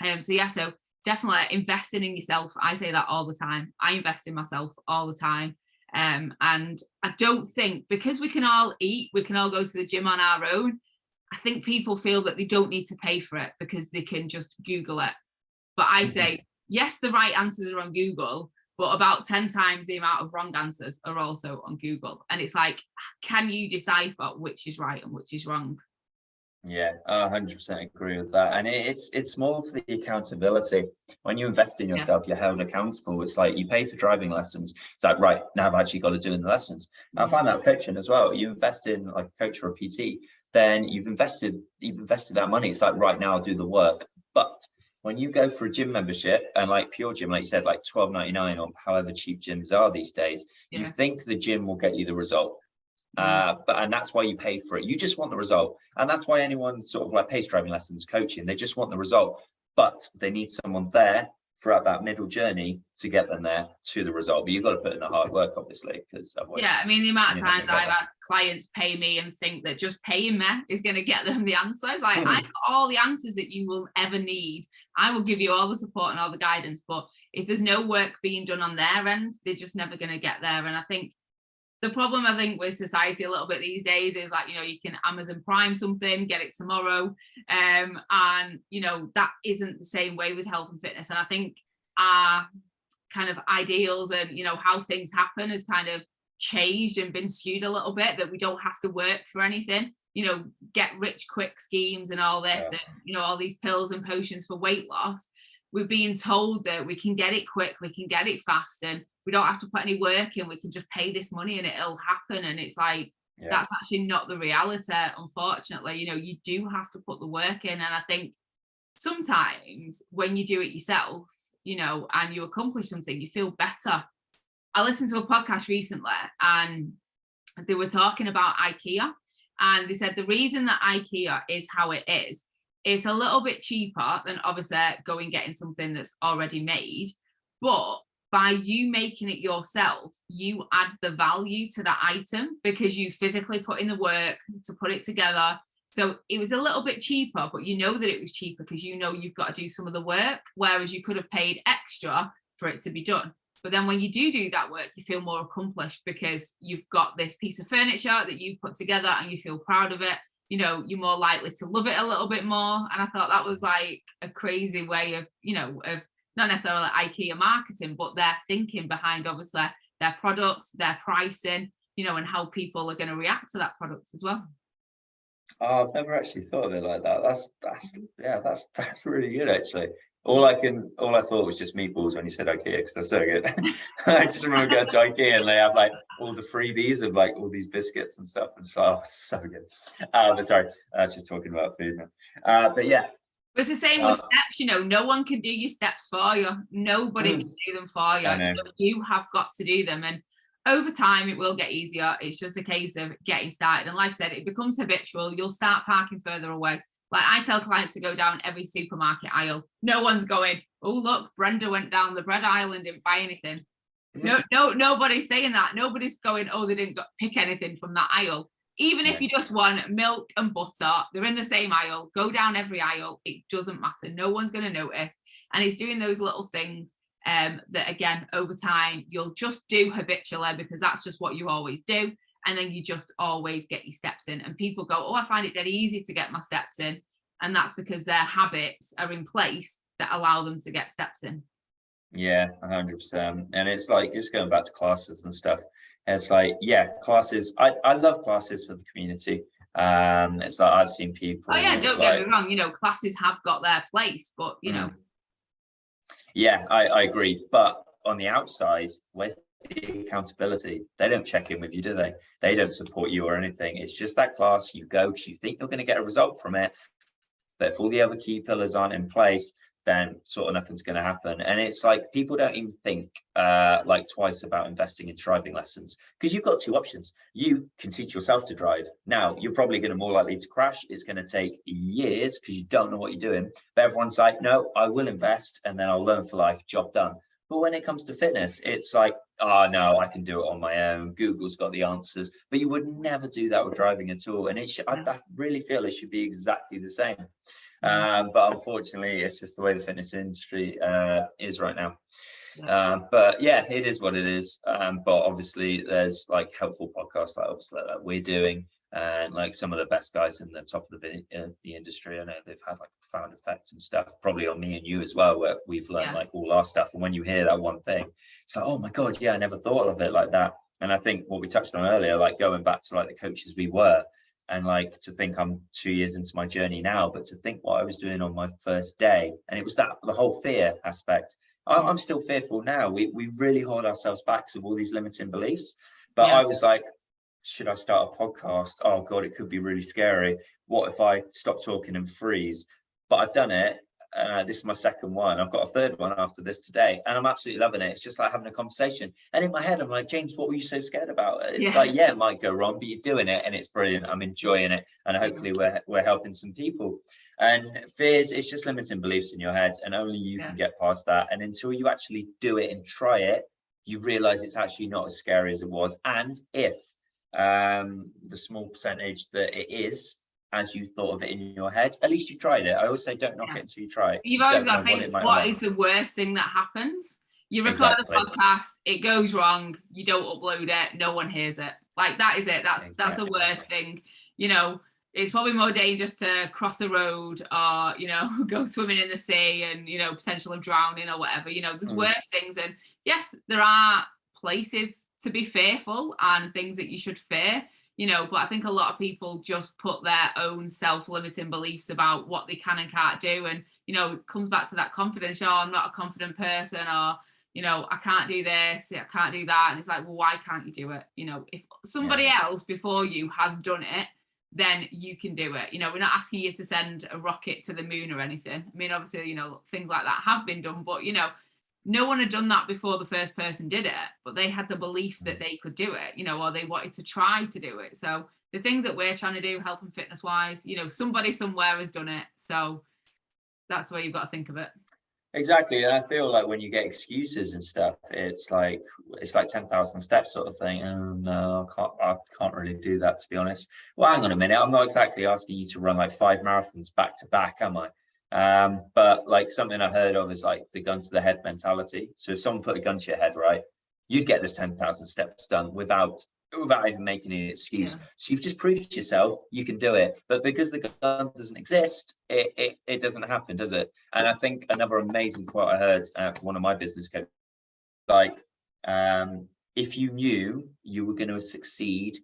So definitely investing in yourself. I say that all the time. I invest in myself all the time. And I don't think, because we can all eat, we can all go to the gym on our own, I think people feel that they don't need to pay for it because they can just Google it. But I say, yes, the right answers are on Google, but about 10 times the amount of wrong answers are also on Google. And it's like, can you decipher which is right and which is wrong? Yeah, I 100% agree with that. And it's more for the accountability. When you invest in Yeah. yourself, you're held accountable. It's like you pay for driving lessons. It's like, right, now I've actually got to do in the lessons. I find that coaching as well. You invest in like a coach or a PT, then you've invested that money. It's like, right, now I'll do the work. But when you go for a gym membership and like Pure Gym, like you said, like $12.99 or however cheap gyms are these days, you think the gym will get you the result. And that's why you pay for it. You just want the result. And that's why anyone sort of like pays driving lessons, coaching, they just want the result, but they need someone there throughout that middle journey to get them there to the result. But you've got to put in the hard work, obviously, because otherwise. Yeah, I mean, the amount of times I've had clients pay me and think that just paying me is going to get them the answers. Like, I got all the answers that you will ever need. I will give you all the support and all the guidance, but if there's no work being done on their end, they're just never going to get there. And I think the problem, I think, with society a little bit these days is like, you can Amazon Prime something, get it tomorrow. And, that isn't the same way with health and fitness. And I think our kind of ideals and, how things happen has kind of changed and been skewed a little bit, that we don't have to work for anything, get rich quick schemes and all this, and, all these pills and potions for weight loss. We're being told that we can get it quick, we can get it fast, and we don't have to put any work in, we can just pay this money and it'll happen. And it's like, that's actually not the reality, unfortunately. You do have to put the work in. And I think sometimes when you do it yourself, and you accomplish something, you feel better. I listened to a podcast recently and they were talking about IKEA, and they said the reason that IKEA is how it is, it's a little bit cheaper than obviously going getting something that's already made, but by you making it yourself, you add the value to that item because you physically put in the work to put it together. So it was a little bit cheaper, but that it was cheaper because you've got to do some of the work, whereas you could have paid extra for it to be done. But then when you do that work, you feel more accomplished because you've got this piece of furniture that you've put together and you feel proud of it. You're more likely to love it a little bit more. And I thought that was like a crazy way of, of not necessarily IKEA marketing, but their thinking behind obviously their products, their pricing, and how people are going to react to that product as well. Oh, I've never actually thought of it like that. That's really good actually. All I thought was just meatballs when you said IKEA, because they're so good. I just remember going to IKEA and they have like all the freebies of like all these biscuits and stuff, and so good. But sorry, I was just talking about food now. But yeah. It's the same with steps, no one can do your steps for you. Nobody can do them for you. You have got to do them. And over time, it will get easier. It's just a case of getting started. And like I said, it becomes habitual. You'll start parking further away. Like I tell clients to go down every supermarket aisle. No one's going, oh, look, Brenda went down the bread aisle and didn't buy anything. No, nobody's saying that. Nobody's going, oh, they didn't pick anything from that aisle. Even if you just want milk and butter, they're in the same aisle. Go down every aisle. It doesn't matter. No one's going to notice. And it's doing those little things that, again, over time, you'll just do habitually because that's just what you always do. And then you just always get your steps in. And people go, oh, I find it dead easy to get my steps in. And that's because their habits are in place that allow them to get steps in. Yeah, 100%. And it's like, just going back to classes and stuff. It's like, classes. I love classes for the community. It's like I've seen people. Oh yeah, don't get me wrong. Classes have got their place, but Yeah, I agree. But on the outside, where's the accountability? They don't check in with you, do they? They don't support you or anything. It's just that class you go because you think you're going to get a result from it. But if all the other key pillars aren't in place, then sort of nothing's going to happen. And it's like people don't even think like twice about investing in driving lessons, because you've got two options. You can teach yourself to drive. Now you're probably going to more likely to crash. It's going to take years because you don't know what you're doing. But everyone's like, no, I will invest and then I'll learn for life, job done. But when it comes to fitness, it's like, oh no, I can do it on my own. Google's got the answers. But you would never do that with driving at all. And I really feel it should be exactly the same. But unfortunately, it's just the way the fitness industry is right now. But yeah, it is what it is. But obviously, there's like helpful podcasts that we're doing, and like some of the best guys in the top of the industry. I know they've had like profound effects and stuff, probably on me and you as well, where we've learned like all our stuff. And when you hear that one thing, it's like, oh my god, yeah, I never thought of it like that. And I think what we touched on earlier, like going back to like the coaches we were, And like to think I'm 2 years into my journey now, but to think what I was doing on my first day, and it was that the whole fear aspect. I'm still fearful now. We really hold ourselves back to all these limiting beliefs. But I was like, should I start a podcast? Oh God, it could be really scary. What if I stop talking and freeze? But I've done it. This is my second one. I've got a third one after this today, and I'm absolutely loving it. It's just like having a conversation. And in my head, I'm like, James, what were you so scared about? It's like, yeah, it might go wrong, but you're doing it, and it's brilliant. I'm enjoying it, and hopefully we're helping some people. And fears, it's just limiting beliefs in your head, and only you can get past that. And until you actually do it and try it, you realize it's actually not as scary as it was. And if the small percentage that it is as you thought of it in your head, at least you tried it. I always say don't knock it until you try it. You've always got to think, what is the worst thing that happens? You record a podcast, it goes wrong, you don't upload it, no one hears it. Like, that is it. That's the worst thing. You know, it's probably more dangerous to cross a road or, you know, go swimming in the sea and, you know, potential of drowning or whatever. You know, there's worse things. And yes, there are places to be fearful and things that you should fear, you know, but I think a lot of people just put their own self-limiting beliefs about what they can and can't do. And, you know, it comes back to that confidence. Oh, I'm not a confident person, or, you know, I can't do this, I can't do that. And it's like, well, why can't you do it? You know, if somebody else before you has done it, then you can do it. You know, we're not asking you to send a rocket to the moon or anything. I mean, obviously, you know, things like that have been done, but, you know, no one had done that before the first person did it, but they had the belief that they could do it, you know, or they wanted to try to do it. So the things that we're trying to do, health and fitness wise, you know, somebody somewhere has done it. So that's where you've got to think of it. Exactly. And I feel like when you get excuses and stuff, it's like 10,000 steps sort of thing. Oh no, I can't really do that, to be honest. Well, hang on a minute. I'm not exactly asking you to run like 5 marathons back to back, am I? But like something I heard of is like the gun to the head mentality. So if someone put a gun to your head, right, you'd get those 10,000 steps done without even making an excuse. So you've just proved to yourself you can do it. But because the gun doesn't exist, it doesn't happen, does it? And I think another amazing quote I heard from one of my business coaches, like, if you knew you were going to succeed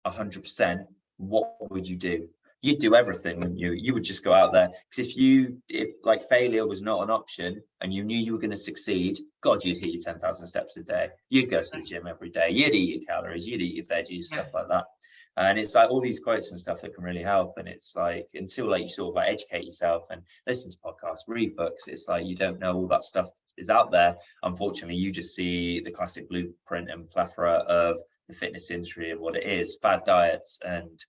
100%, what would you do? You'd do everything, wouldn't you? You would just go out there. Because if like failure was not an option and you knew you were going to succeed, God, you'd hit your 10,000 steps a day. You'd go to the gym every day. You'd eat your calories. You'd eat your veggies, stuff like that. And it's like all these quotes and stuff that can really help. And it's like, until like you sort of like educate yourself and listen to podcasts, read books, it's like you don't know all that stuff is out there. Unfortunately, you just see the classic blueprint and plethora of the fitness industry and what it is, fad diets, and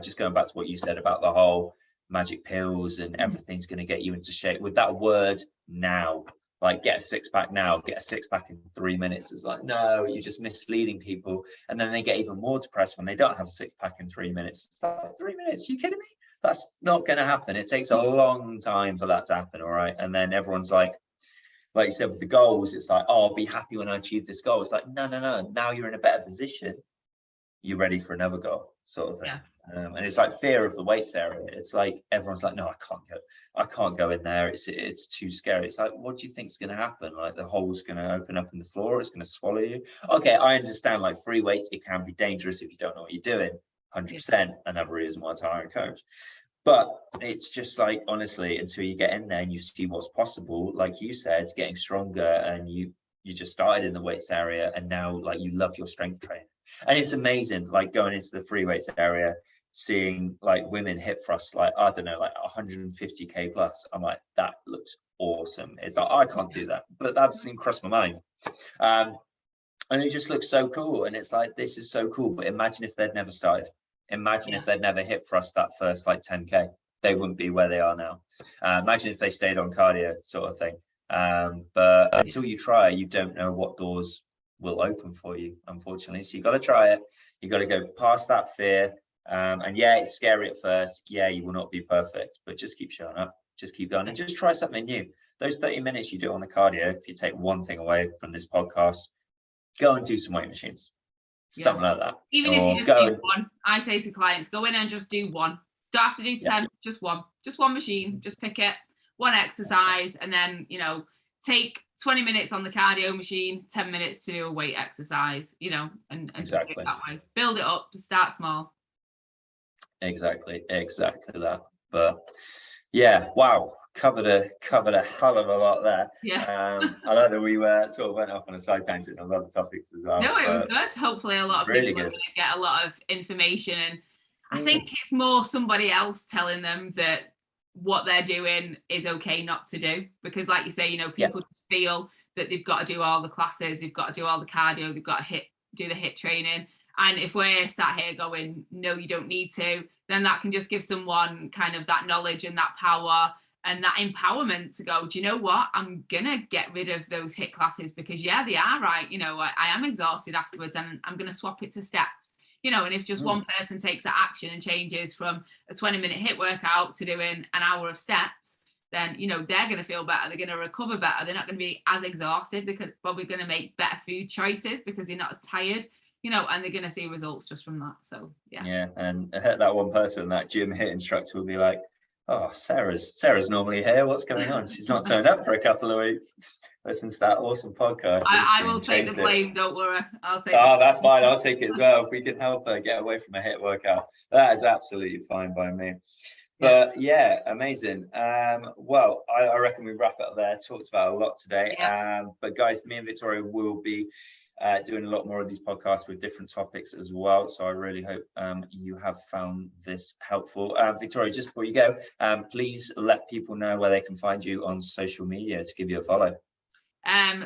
just going back to what you said about the whole magic pills and everything's going to get you into shape. With that word now, like get a 6-pack now, get a 6-pack in 3 minutes. It's like, no, you're just misleading people. And then they get even more depressed when they don't have a 6-pack in 3 minutes. It's like, 3 minutes, you kidding me? That's not going to happen. It takes a long time for that to happen, all right? And then everyone's like you said, with the goals, it's like, oh, I'll be happy when I achieve this goal. It's like, no. Now you're in a better position. You're ready for another goal, sort of thing. And it's like fear of the weights area. It's like everyone's like, no, I can't go in there. It's too scary. It's like, what do you think's going to happen? Like the hole's going to open up in the floor. It's going to swallow you. Okay, I understand. Like free weights, it can be dangerous if you don't know what you're doing. 100%. Another reason why I hire a coach. But it's just like, honestly, until you get in there and you see what's possible, like you said, getting stronger, and you just started in the weights area, and now like you love your strength training. And it's amazing, like going into the free weights area, seeing like women hip thrusts, like, I don't know, like 150k plus. I'm like, that looks awesome. It's like, I can't do that, but that doesn't cross my mind. And it just looks so cool. And it's like, this is so cool. But imagine if they'd never started. Imagine if they'd never hip thrust that first like 10k. They wouldn't be where they are now. Imagine if they stayed on cardio, sort of thing. But until you try, you don't know what doors will open for you, unfortunately. So you got to try it. You got to go past that fear. And yeah, it's scary at first. Yeah, you will not be perfect, but just keep showing up. Just keep going and just try something new. Those 30 minutes you do on the cardio, if you take one thing away from this podcast, go and do some weight machines. Something like that. Even if you just do one, I say to clients, go in and just do one. Don't have to do 10, just one machine, just pick it, one exercise, and then, you know, take 20 minutes on the cardio machine, 10 minutes to do a weight exercise, you know, and exactly. Just do it that way. Build it up, start small. Exactly that. But yeah, wow, covered a hell of a lot there. Yeah. I know that we were sort of went off on a side tangent on other topics as well. No, it was good. Hopefully a lot of Really people are good. going to get a lot of information, and I think it's more somebody else telling them that what they're doing is okay not to do, because like you say, you know, people just feel that they've got to do all the classes, they've got to do all the cardio, they've got to do the HIIT training. And if we're sat here going, no, you don't need to, then that can just give someone kind of that knowledge and that power and that empowerment to go, do you know what? I'm going to get rid of those HIIT classes because, yeah, they are right. You know, I am exhausted afterwards and I'm going to swap it to steps. You know, and if just one person takes that action and changes from a 20-minute HIIT workout to doing an hour of steps, then, you know, they're going to feel better. They're going to recover better. They're not going to be as exhausted. They're probably going to make better food choices because they're not as tired. You know, and they're going to see results just from that. So, yeah. Yeah. And that one person, that gym HIIT instructor will be like, oh, Sarah's normally here. What's going on? She's not turned up for a couple of weeks. Listen to that awesome podcast. I will take the blame. Don't worry. I'll take that's fine. I'll take it as well. If we can help her get away from a HIIT workout, that is absolutely fine by me. But yeah, amazing. Well, I reckon we wrap it up there. Talked about a lot today. But guys, me and Victoria will be doing a lot more of these podcasts with different topics as well. So I really hope you have found this helpful. Victoria, just before you go, please let people know where they can find you on social media to give you a follow.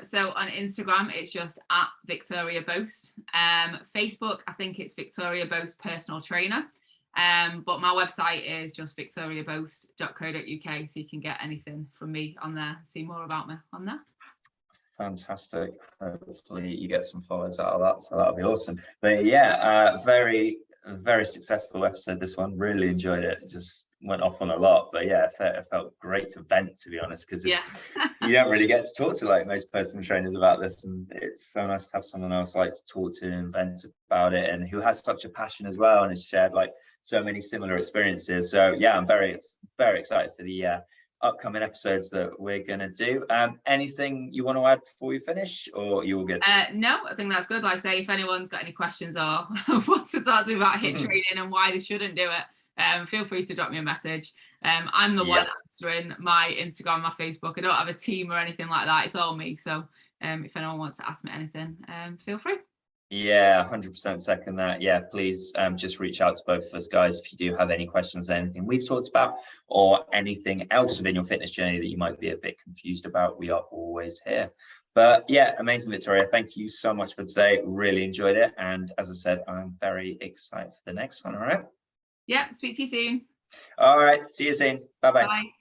So on Instagram, it's just at Victoria Boast. Facebook, I think it's Victoria Boast Personal Trainer. But my website is just victoriaboast.co.uk, so you can get anything from me on there, see more about me on there. Fantastic. Hopefully you get some followers out of that, so that'll be awesome. But yeah, very successful episode, this one. Really enjoyed it. Just went off on a lot, but yeah, it felt great to vent, to be honest, because you don't really get to talk to like most personal trainers about this, and it's so nice to have someone else like to talk to and vent about it, and who has such a passion as well and has shared like so many similar experiences. So yeah, I'm very excited for the upcoming episodes that we're gonna do. Anything you want to add before we finish, or you all good? No, I think that's good. Like I say, if anyone's got any questions or wants to talk to me about HIIT training and why they shouldn't do it, feel free to drop me a message. I'm the one answering my Instagram, my Facebook. I don't have a team or anything like that. It's all me. So if anyone wants to ask me anything, feel free. Yeah, 100% second that. Yeah, please just reach out to both of us, guys, if you do have any questions, anything we've talked about, or anything else within your fitness journey that you might be a bit confused about. We are always here. But yeah, amazing, Victoria. Thank you so much for today. Really enjoyed it. And as I said, I'm very excited for the next one. All right. Yeah, speak to you soon. All right. See you soon. Bye-bye. Bye.